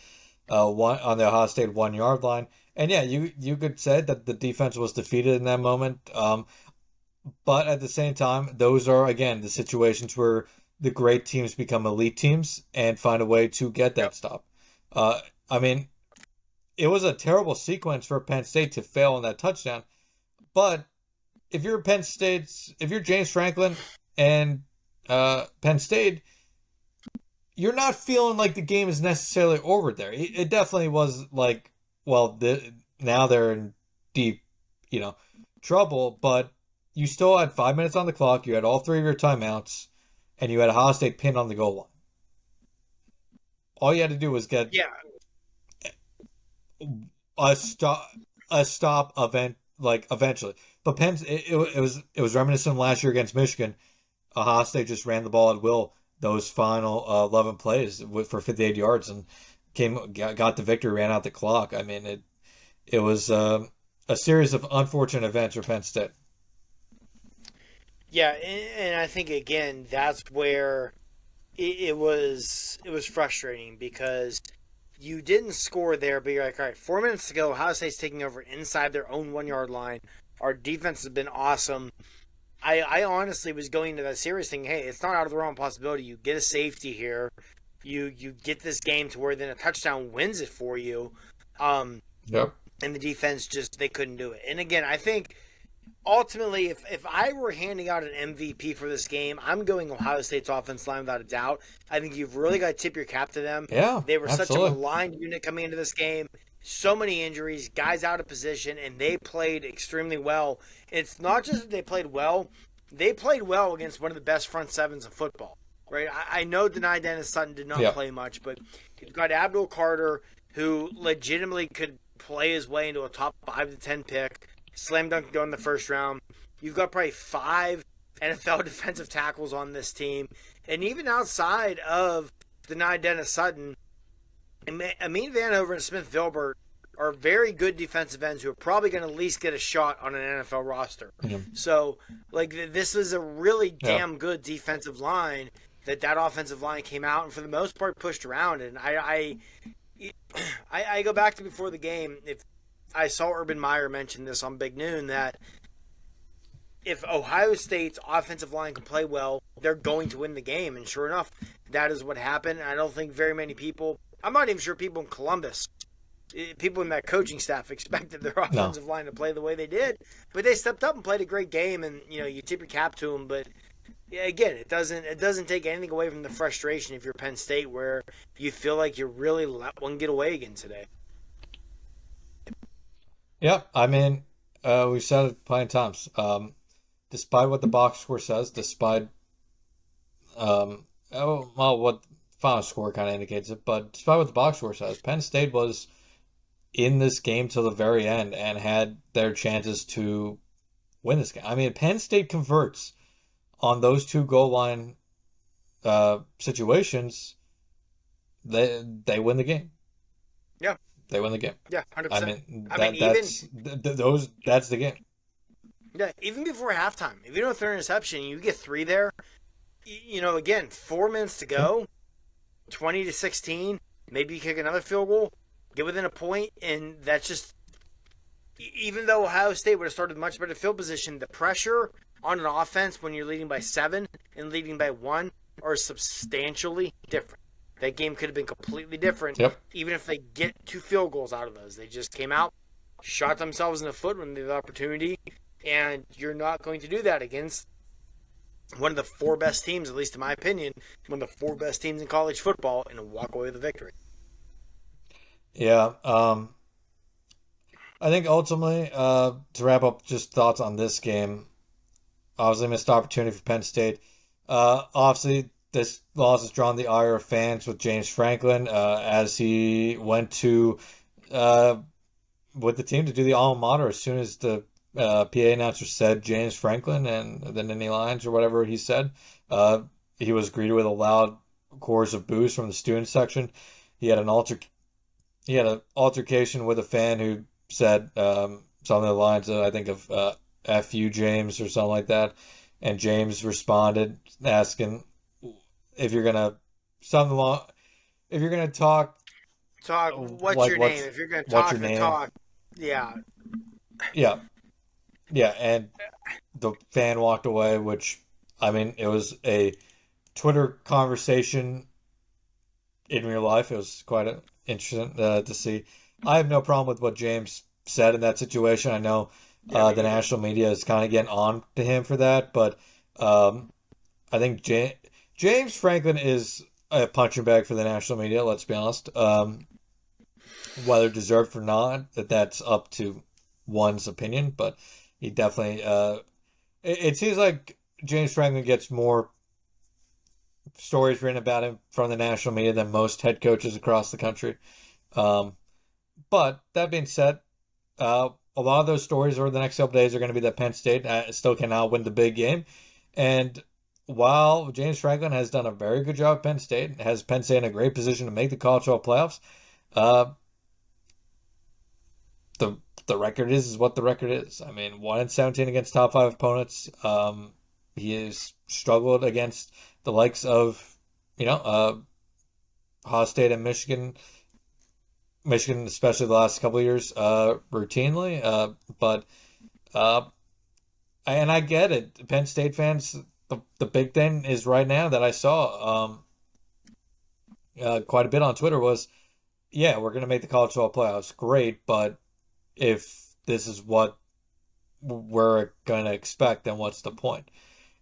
one on the Ohio State 1 yard line, and yeah, you could say that the defense was defeated in that moment. But at the same time, those are again the situations where the great teams become elite teams and find a way to get Yep. that stop. I mean, it was a terrible sequence for Penn State to fail on that touchdown, but if you're James Franklin and Penn State, you're not feeling like the game is necessarily over there. It definitely was like, well, now they're in deep, you know, trouble, but you still had 5 minutes on the clock. You had all three of your timeouts, and you had Ohio State pinned on the goal line. All you had to do was get Yeah, a stop event like eventually. But it was reminiscent of last year against Michigan. Ohio State just ran the ball at will those final 11 plays for 58 yards and got the victory, ran out the clock. I mean, it was a series of unfortunate events for Penn State. yeah, and I think again that's where it was frustrating because you didn't score there, but you're like, all right, 4 minutes to go. Ohio State's taking over inside their own 1 yard line. Our defense has been awesome. I honestly was going into that series thinking, hey, it's not out of the realm of possibility. You get a safety here. You get this game to where then a touchdown wins it for you. Um, Yep. and the defense just they couldn't do it. And again, I think ultimately, if I were handing out an MVP for this game, I'm going Ohio State's offense line without a doubt. I think you've really got to tip your cap to them. Yeah, They were such a absolutely. maligned unit coming into this game. So many injuries, guys out of position, and they played extremely well. It's not just that they played well against one of the best front sevens in football. Right? I know Denai Dennis Sutton did not Yeah. play much, but you've got Abdul Carter, who legitimately could play his way into a top 5 to 10 pick. Slam dunk go in the first round. You've got probably 5 NFL defensive tackles on this team. And even outside of Denai Dennis Sutton, Amin Vanover and Smith Vilbert are very good defensive ends who are probably going to at least get a shot on an NFL roster. Yeah. So, like, this is a really Yeah. damn good defensive line that offensive line came out and for the most part pushed around. And I go back to before the game. If I saw Urban Meyer mention this on Big Noon that if Ohio State's offensive line can play well, they're going to win the game. And sure enough, that is what happened. I don't think very many people, I'm not even sure people in Columbus, people in that coaching staff expected their No. offensive line to play the way they did. But they stepped up and played a great game, and you tip your cap to them. But yeah, again, it doesn't take anything away from the frustration if you're Penn State, where you feel like you really let one get away again today. Yeah. I mean, we've said it plenty of times. Despite what the box score says, despite what final score kind of indicates it, but despite what the box score says, Penn State was in this game till the very end and had their chances to win this game. I mean, Penn State converts on those two goal line situations, they win the game. Yeah, They win the game. yeah, 100%. I mean I mean, even that's the game. yeah, even before halftime, if you don't throw an interception, you get three there. Again, 4 minutes to go, 20-16. Maybe you kick another field goal, get within a point, and that's just. Even though Ohio State would have started much better field position, the pressure on an offense when you're leading by 7 and leading by 1 are substantially different. That game could have been completely different, Yep. even if they get 2 field goals out of those. They just came out, shot themselves in the foot when they had the opportunity, and you're not going to do that against one of the 4 best teams, at least in my opinion, one of the 4 best teams in college football, and walk away with a victory. Yeah. I think ultimately, to wrap up, just thoughts on this game. Obviously, missed opportunity for Penn State. Obviously, this loss has drawn the ire of fans with James Franklin as he went to uh, with the team to do the alma mater as soon as the PA announcer said James Franklin and the Nittany Lions or whatever he said. Uh, he was greeted with a loud chorus of boos from the student section. He had an alter he had an altercation with a fan who said something along the lines of, I think, of "F you, James" or something like that. And James responded asking if you're gonna something along if you're gonna talk Talk. What's like your name? If you're gonna what's your talk the name? talk, yeah, Yeah, yeah, and the fan walked away, which I mean, it was a Twitter conversation in real life. It was quite interesting to see. I have no problem with what James said in that situation. I know yeah, me the neither. national media is kind of getting on to him for that, but um, I think James Franklin is a punching bag for the national media. Let's be honest. Whether deserved or not, that's up to one's opinion. But he definitely. It seems like James Franklin gets more stories written about him from the national media than most head coaches across the country. Um, but that being said, a lot of those stories over the next couple days are going to be that Penn State still cannot win the big game. And while James Franklin has done a very good job at Penn State, has Penn State in a great position to make the college football playoffs, uh, the the record is what the record is. I mean, 1-17 against top five opponents. He has struggled against the likes of, Ohio State and Michigan, especially the last couple of years, routinely. But uh, and I get it. Penn State fans, the big thing is right now that I saw quite a bit on Twitter was, yeah, we're going to make the college football playoffs. Great, but if this is what we're going to expect, then what's the point?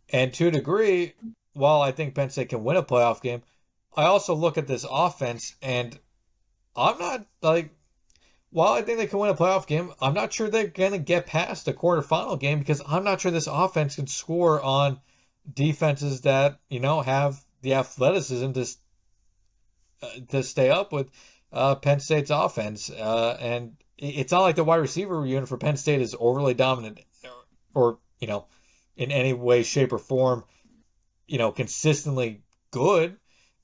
And to a degree, while I think Penn State can win a playoff game, I also look at this offense and I'm not like, while I think they can win a playoff game, I'm not sure they're going to get past the quarterfinal game because I'm not sure this offense can score on defenses that, have the athleticism to stay up with Penn State's offense. And it's not like the wide receiver unit for Penn State is overly dominant or in any way, shape, or form, consistently good.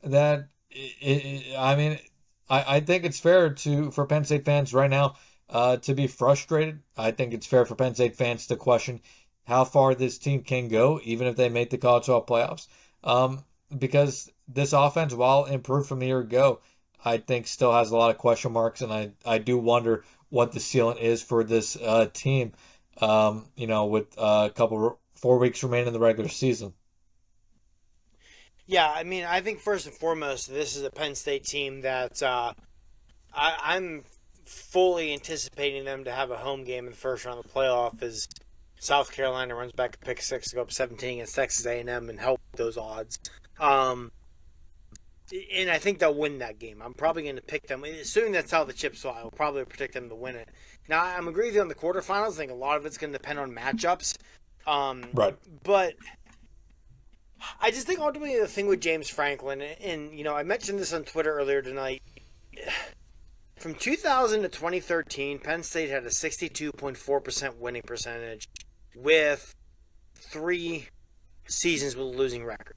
That I mean, I think it's fair for Penn State fans right now to be frustrated. I think it's fair for Penn State fans to question how far this team can go, even if they make the college football playoffs. Because this offense, while improved from a year ago, I think still has a lot of question marks, and I do wonder what the ceiling is for this team. With a couple 4 weeks remaining in the regular season. Yeah, I mean, I think first and foremost, this is a Penn State team that I'm fully anticipating them to have a home game in the first round of the playoff as South Carolina runs back a pick six to go up 17 against Texas A&M and help those odds. Um, and I think they'll win that game. I'm probably going to pick them. Assuming that's how the chips fall, I'll probably predict them to win it. Now, I'm agreeing with you on the quarterfinals. I think a lot of it's going to depend on matchups. Um, Right. but I just think ultimately the thing with James Franklin, and I mentioned this on Twitter earlier tonight. From 2000 to 2013, Penn State had a 62.4% winning percentage with 3 seasons with a losing record.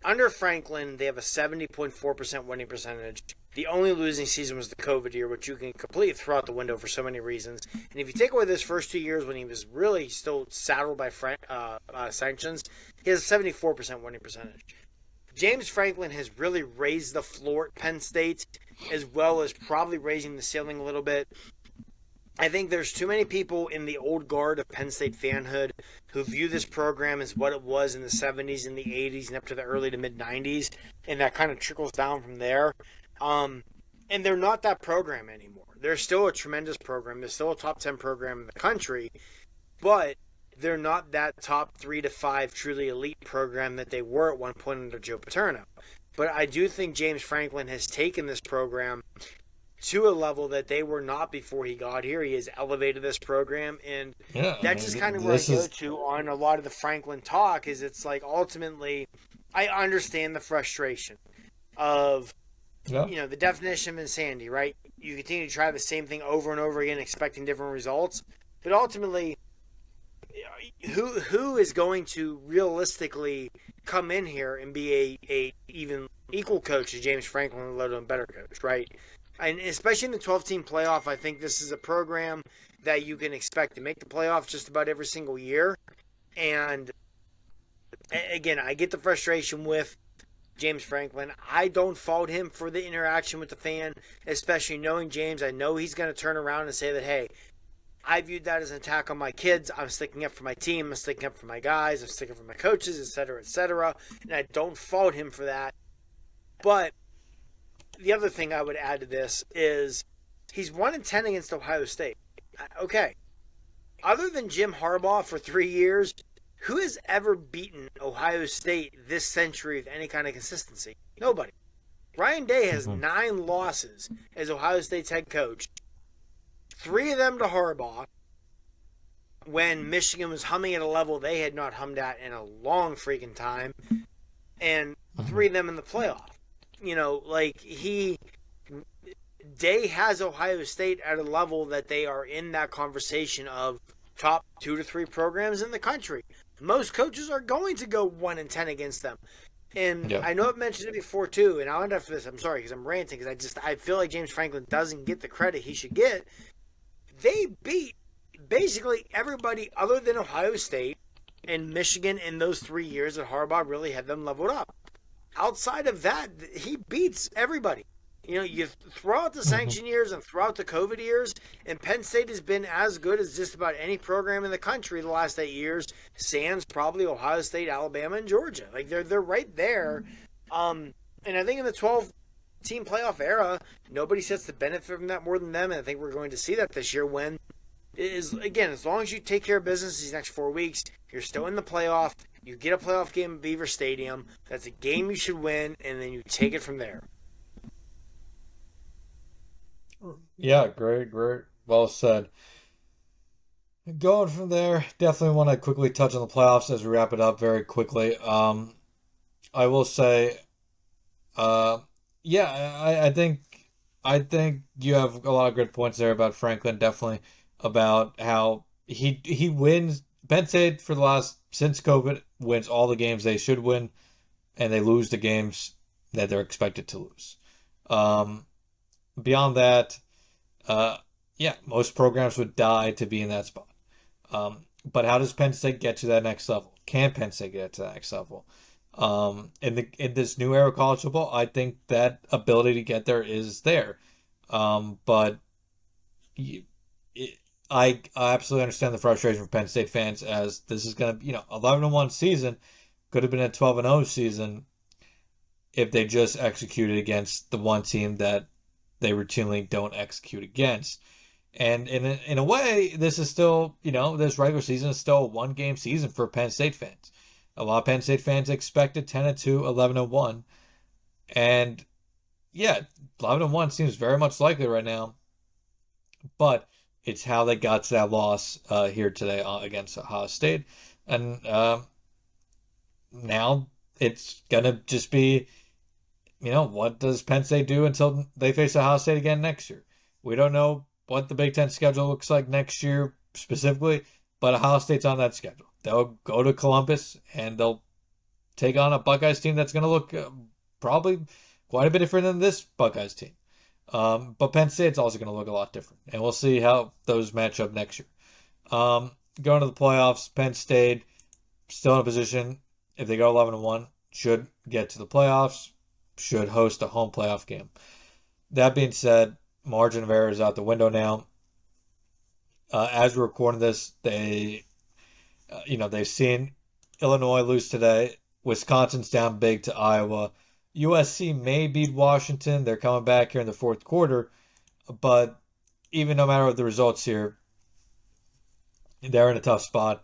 Under Franklin, they have a 70.4% winning percentage. The only losing season was the COVID year, which you can completely throw out the window for so many reasons. And if you take away those first 2 years when he was really still saddled by sanctions, he has a 74% winning percentage. James Franklin has really raised the floor at Penn State, as well as probably raising the ceiling a little bit. I think there's too many people in the old guard of Penn State fanhood who view this program as what it was in the 70s and the 80s and up to the early to mid 90s, and that kind of trickles down from there. And they're not that program anymore. They're still a tremendous program. They're still a top 10 program in the country, but they're not that top 3 to 5 truly elite program that they were at one point under Joe Paterno. But I do think James Franklin has taken this program to a level that they were not before he got here. He has elevated this program, and Yeah, I that's mean, just kind of where I this go is to on a lot of the Franklin talk. Is it's like ultimately, I understand the frustration of yeah. the definition of insanity, right? You continue to try the same thing over and over again, expecting different results, but ultimately, who is going to realistically come in here and be a even equal coach to James Franklin, let alone better coach, right? And especially in the 12-team playoff, I think this is a program that you can expect to make the playoffs just about every single year. And again, I get the frustration with James Franklin. I don't fault him for the interaction with the fan, especially knowing James. I know he's going to turn around and say that, hey, I viewed that as an attack on my kids. I'm sticking up for my team. I'm sticking up for my guys. I'm sticking up for my coaches, et cetera, et cetera. And I don't fault him for that. But the other thing I would add to this is he's 1-10 against Ohio State. Okay. Other than Jim Harbaugh for 3 years, who has ever beaten Ohio State this century with any kind of consistency? Nobody. Ryan Day has Mhm. 9 losses as Ohio State's head coach, 3 of them to Harbaugh, when Michigan was humming at a level they had not hummed at in a long freaking time, and 3 Mhm. of them in the playoff. Day has Ohio State at a level that they are in that conversation of top 2 to 3 programs in the country. Most coaches are going to go 1-10 against them. And Yeah. I know I've mentioned it before too, and I'll end after this. I'm sorry because I'm ranting because I feel like James Franklin doesn't get the credit he should get. They beat basically everybody other than Ohio State and Michigan in those 3 years that Harbaugh really had them leveled up. Outside of that, he beats everybody. You throw out the Mhm. sanction years and throw out the COVID years, and Penn State has been as good as just about any program in the country the last 8 years. Sans probably Ohio State, Alabama, and Georgia. Like they're right there. And I think in the 12-team playoff era, nobody sets to benefit from that more than them. And I think we're going to see that this year when it is again, as long as you take care of business these next 4 weeks, you're still in the playoff. You get a playoff game at Beaver Stadium. That's a game you should win, and then you take it from there. Yeah, great, great. Well said. Going from there, definitely want to quickly touch on the playoffs as we wrap it up very quickly. I will say, uh, yeah, I think you have a lot of good points there about Franklin. Definitely about how he wins. Penn State for the last since COVID wins all the games they should win, and they lose the games that they're expected to lose. Um, Beyond that, uh, yeah, most programs would die to be in that spot. But how does Penn State get to that next level? Can Penn State get to that next level? In this new era of college football, I think that ability to get there is there. But you, it, I absolutely understand the frustration for Penn State fans as this is gonna 11-1 season could have been a 12-0 season if they just executed against the one team that they routinely don't execute against. And in a way, this is still, this regular season is still a one game season for Penn State fans. A lot of Penn State fans expected 10-2, 11-1. And yeah, 11-1 seems very much likely right now. But it's how they got to that loss here today against Ohio State. And now it's going to just be, what does Penn State do until they face Ohio State again next year? We don't know what the Big Ten schedule looks like next year specifically, but Ohio State's on that schedule. They'll go to Columbus and they'll take on a Buckeyes team that's going to look probably quite a bit different than this Buckeyes team. But Penn State's also going to look a lot different, and we'll see how those match up next year. Going to the playoffs, Penn State still in a position, if they go 11-1, should get to the playoffs, should host a home playoff game. That being said, margin of error is out the window now. As we're recording this, they've seen Illinois lose today. Wisconsin's down big to Iowa. USC may beat Washington. They're coming back here in the fourth quarter. But even no matter what the results here, they're in a tough spot.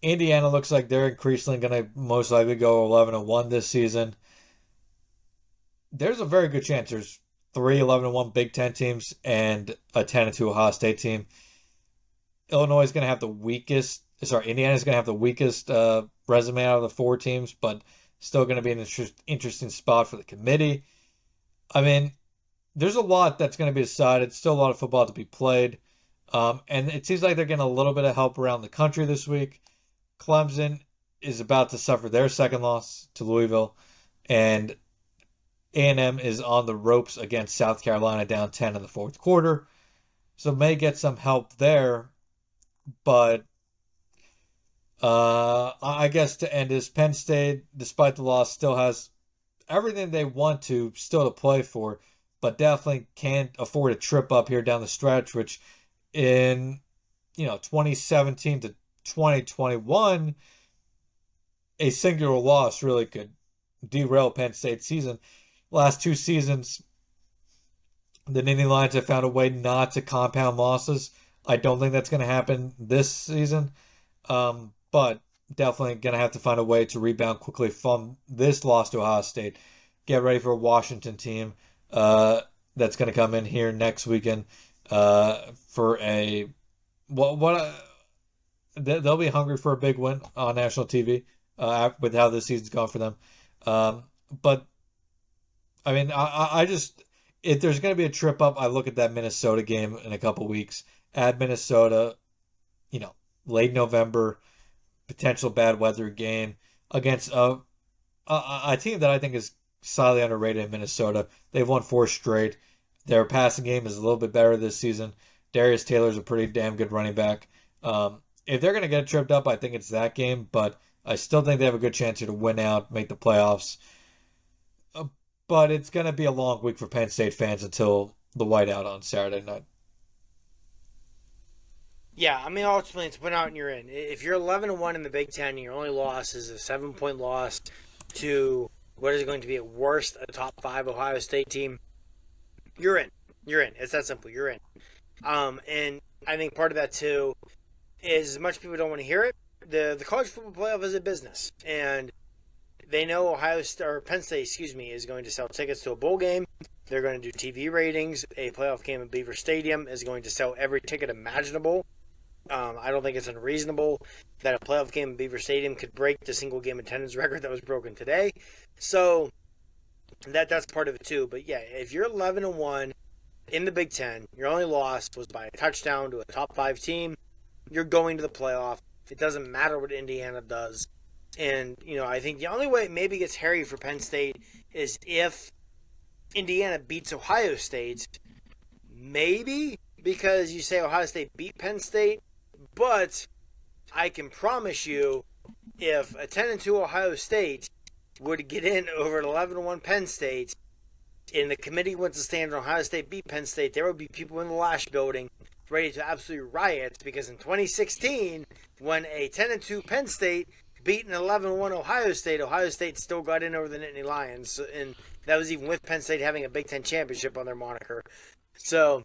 Indiana looks like they're increasingly going to most likely go 11-1 this season. There's a very good chance there's three 11-1 Big Ten teams and a 10-2 Ohio State team. Illinois is going to have the weakest. Sorry, Indiana is going to have the weakest resume out of the four teams, but still going to be an interesting spot for the committee. I mean, there's a lot that's going to be decided. Still a lot of football to be played. And it seems like they're getting a little bit of help around the country this week. Clemson is about to suffer their second loss to Louisville, and A&M is on the ropes against South Carolina down 10 in the fourth quarter. So may get some help there, but I guess to end is Penn State, despite the loss, still has everything they want to still to play for, but definitely can't afford a trip up here down the stretch, which in 2017 to 2021, a singular loss really could derail Penn State's season. Last two seasons, the Nittany Lions have found a way not to compound losses. I don't think that's going to happen this season, but definitely going to have to find a way to rebound quickly from this loss to Ohio State. Get ready for a Washington team that's going to come in here next weekend for a they'll be hungry for a big win on national TV with how this season's gone for them. But I mean, I just if there's going to be a trip up, I look at that Minnesota game in a couple weeks at Minnesota. Late November, potential bad weather game against a team that I think is slightly underrated in Minnesota. They've won four straight. Their passing game is a little bit better this season. Darius Taylor's a pretty damn good running back. If they're going to get tripped up, I think it's that game, but I still think they have a good chance here to win out, make the playoffs. But it's going to be a long week for Penn State fans until the whiteout on Saturday night. Yeah, I mean, ultimately, it's win out and you're in. If you're 11-1 in the Big Ten and your only loss is a 7-point loss to what is going to be at worst a top 5 Ohio State team, you're in. You're in. It's that simple. You're in. And I think part of that, too, is as much people don't want to hear it, the college football playoff is a business. And they know Penn State, is going to sell tickets to a bowl game. They're going to do TV ratings. A playoff game at Beaver Stadium is going to sell every ticket imaginable. I don't think it's unreasonable that a playoff game at Beaver Stadium could break the single game attendance record that was broken today. So that's part of it too. But yeah, if you're 11-1 in the Big Ten, your only loss was by a touchdown to a top 5 team, you're going to the playoff. It doesn't matter what Indiana does. And, I think the only way it maybe gets hairy for Penn State is if Indiana beats Ohio State. Maybe because you say Ohio State beat Penn State. But I can promise you, if a 10-2 Ohio State would get in over an 11-1 Penn State, and the committee went to stand on Ohio State beat Penn State, there would be people in the Lash building ready to absolutely riot, because in 2016, when a 10-2 Penn State beat an 11-1 Ohio State still got in over the Nittany Lions, and that was even with Penn State having a Big Ten championship on their moniker. So,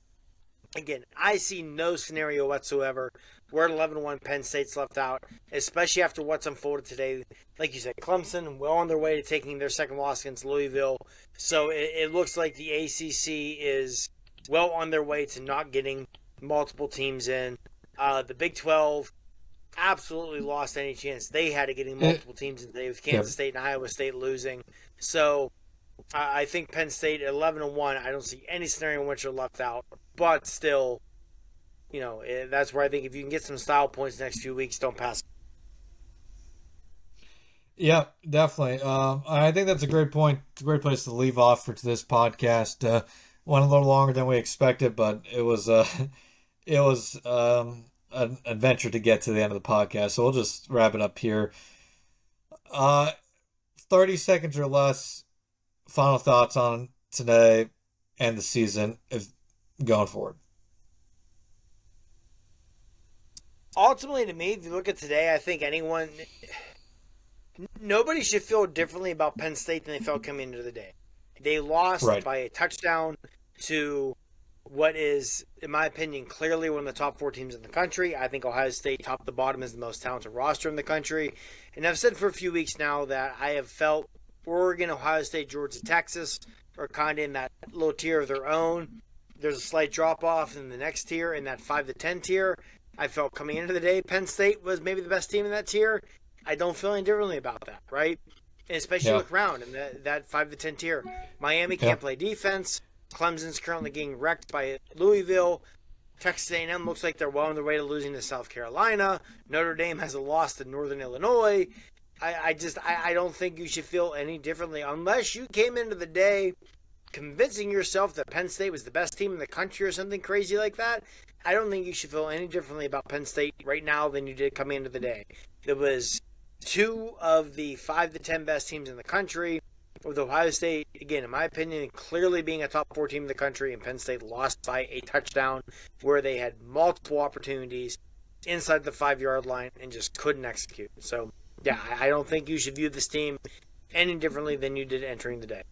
again, I see no scenario whatsoever where 11-1 Penn State's left out, especially after what's unfolded today. Like you said, Clemson well on their way to taking their second loss against Louisville. So it looks like the ACC is well on their way to not getting multiple teams in. The Big 12 absolutely lost any chance they had of getting multiple teams in today with Kansas State and Iowa State losing. So I think Penn State 11-1, I don't see any scenario in which they're left out. But still, that's where I think if you can get some style points next few weeks, don't pass. Yeah, definitely. I think that's a great point. It's a great place to leave off for this podcast. Went a little longer than we expected, but it was an adventure to get to the end of the podcast. So we'll just wrap it up here. 30 seconds or less. Final thoughts on today and the season going forward. Ultimately, to me, if you look at today, I think nobody should feel differently about Penn State than they felt coming into the day. They lost by a touchdown to what is, in my opinion, clearly one of the top 4 teams in the country. I think Ohio State, top to bottom, is the most talented roster in the country. And I've said for a few weeks now that I have felt Oregon, Ohio State, Georgia, Texas are kind of in that low tier of their own. There's a slight drop off in the next tier, in that 5 to 10 tier. I felt coming into the day, Penn State was maybe the best team in that tier. I don't feel any differently about that, right? And especially Yeah. look around in that 5 to 10 tier. Miami Yeah. can't play defense. Clemson's currently getting wrecked by Louisville. Texas A&M looks like they're well on their way to losing to South Carolina. Notre Dame has a loss to Northern Illinois. I don't think you should feel any differently unless you came into the day convincing yourself that Penn State was the best team in the country or something crazy like that. I don't think you should feel any differently about Penn State right now than you did coming into the day. There was two of the 5 to 10 best teams in the country, with Ohio State, again, in my opinion, clearly being a top 4 team in the country, and Penn State lost by a touchdown where they had multiple opportunities inside the 5-yard line and just couldn't execute. So, yeah, I don't think you should view this team any differently than you did entering the day.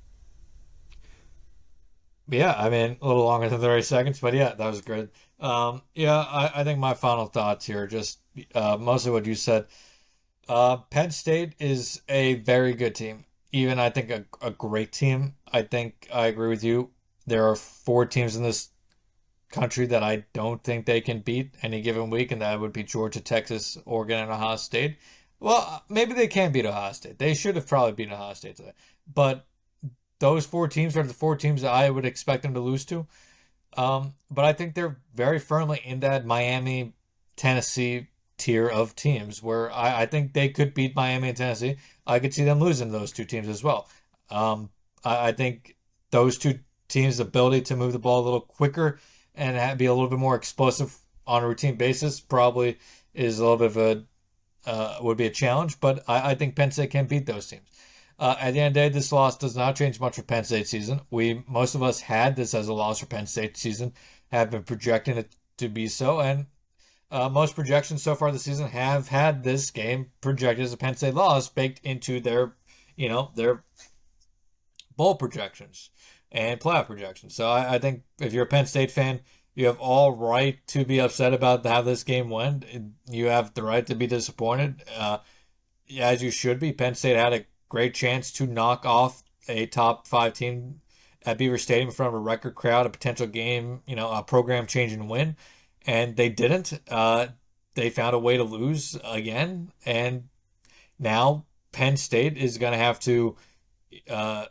Yeah, I mean, a little longer than 30 seconds, but yeah, that was good. Yeah, I think my final thoughts here, just mostly what you said. Penn State is a very good team. Even I think a great team. I think I agree with you. There are 4 teams in this country that I don't think they can beat any given week, and that would be Georgia, Texas, Oregon, and Ohio State. Well, maybe they can beat Ohio State. They should have probably beaten Ohio State today. But those 4 teams are the 4 teams that I would expect them to lose to. But I think they're very firmly in that Miami, Tennessee tier of teams where I think they could beat Miami and Tennessee. I could see them losing those 2 teams as well. I think those 2 teams' ability to move the ball a little quicker and be a little bit more explosive on a routine basis probably is a little bit of would be a challenge, but I think Penn State can beat those teams. At the end of the day, this loss does not change much for Penn State season. Most of us had this as a loss for Penn State season, have been projecting it to be so, and most projections so far this season have had this game projected as a Penn State loss baked into their bowl projections and playoff projections. So I think if you're a Penn State fan, you have all right to be upset about how this game went. You have the right to be disappointed, as you should be. Penn State had a great chance to knock off a top 5 team at Beaver Stadium in front of a record crowd, a potential game, a program changing win, and they didn't. They found a way to lose again, and now Penn State is going to have to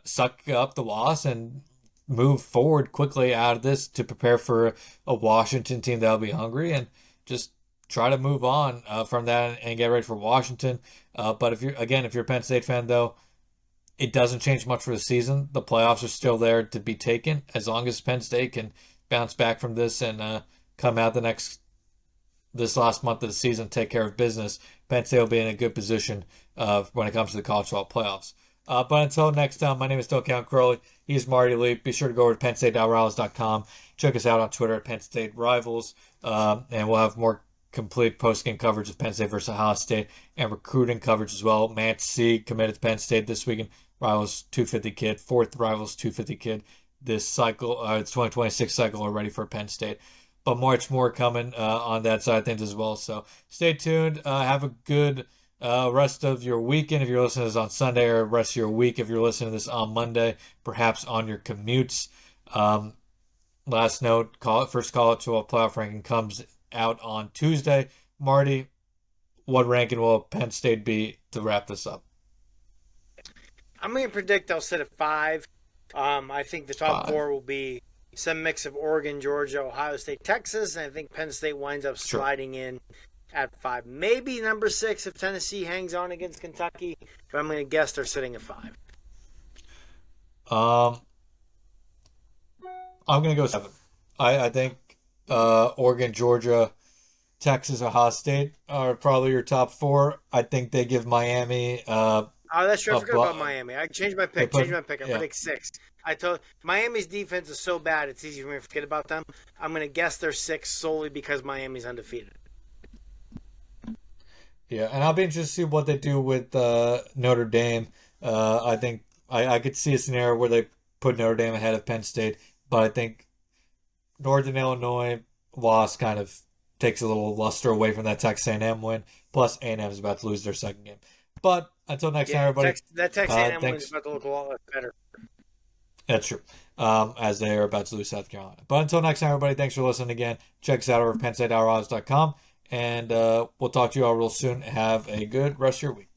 suck up the loss and move forward quickly out of this to prepare for a Washington team that'll be hungry and just try to move on from that and get ready for Washington. But if you're a Penn State fan though, it doesn't change much for the season. The playoffs are still there to be taken as long as Penn State can bounce back from this and come out this last month of the season, take care of business. Penn State will be in a good position when it comes to the college football playoffs. But until next time, my name is still Count Crowley. He's Marty Lee. Be sure to go over to PennState.Rivals.com. Check us out on Twitter at Penn State Rivals. And we'll have more complete post-game coverage of Penn State versus Ohio State and recruiting coverage as well. Matt C. committed to Penn State this weekend. Rivals 250 kid. 4th Rivals 250 kid this cycle. It's 2026 cycle already for Penn State. But much more coming on that side of things as well. So stay tuned. Have a good rest of your weekend if you're listening to this on Sunday, or rest of your week if you're listening to this on Monday, perhaps on your commutes. Last note, first college football playoff ranking comes out on Tuesday. Marty, what ranking will Penn State be to wrap this up? I'm going to predict they'll sit at 5. I think the top 5. 4 will be some mix of Oregon, Georgia, Ohio State, Texas, and I think Penn State winds up sliding in at 5. Maybe number 6 if Tennessee hangs on against Kentucky, but I'm going to guess they're sitting at 5. I'm going to go 7. I think Oregon, Georgia, Texas, Ohio State are probably your top 4. I think they give Miami That's true. I forgot about Miami. I changed my pick. I predict 6. I told Miami's defense is so bad it's easy for me to forget about them. I'm going to guess they're 6 solely because Miami's undefeated. Yeah, and I'll be interested to see what they do with Notre Dame. I think I could see a scenario where they put Notre Dame ahead of Penn State, but I think Northern Illinois loss kind of takes a little luster away from that Texas A&M win. Plus, A&M is about to lose their second game. But until next time, everybody. That Texas A&M win is about to look a lot better. That's true. As they are about to lose South Carolina. But until next time, everybody, thanks for listening again. Check us out over at PennStateOurOdds.com. And we'll talk to you all real soon. Have a good rest of your week.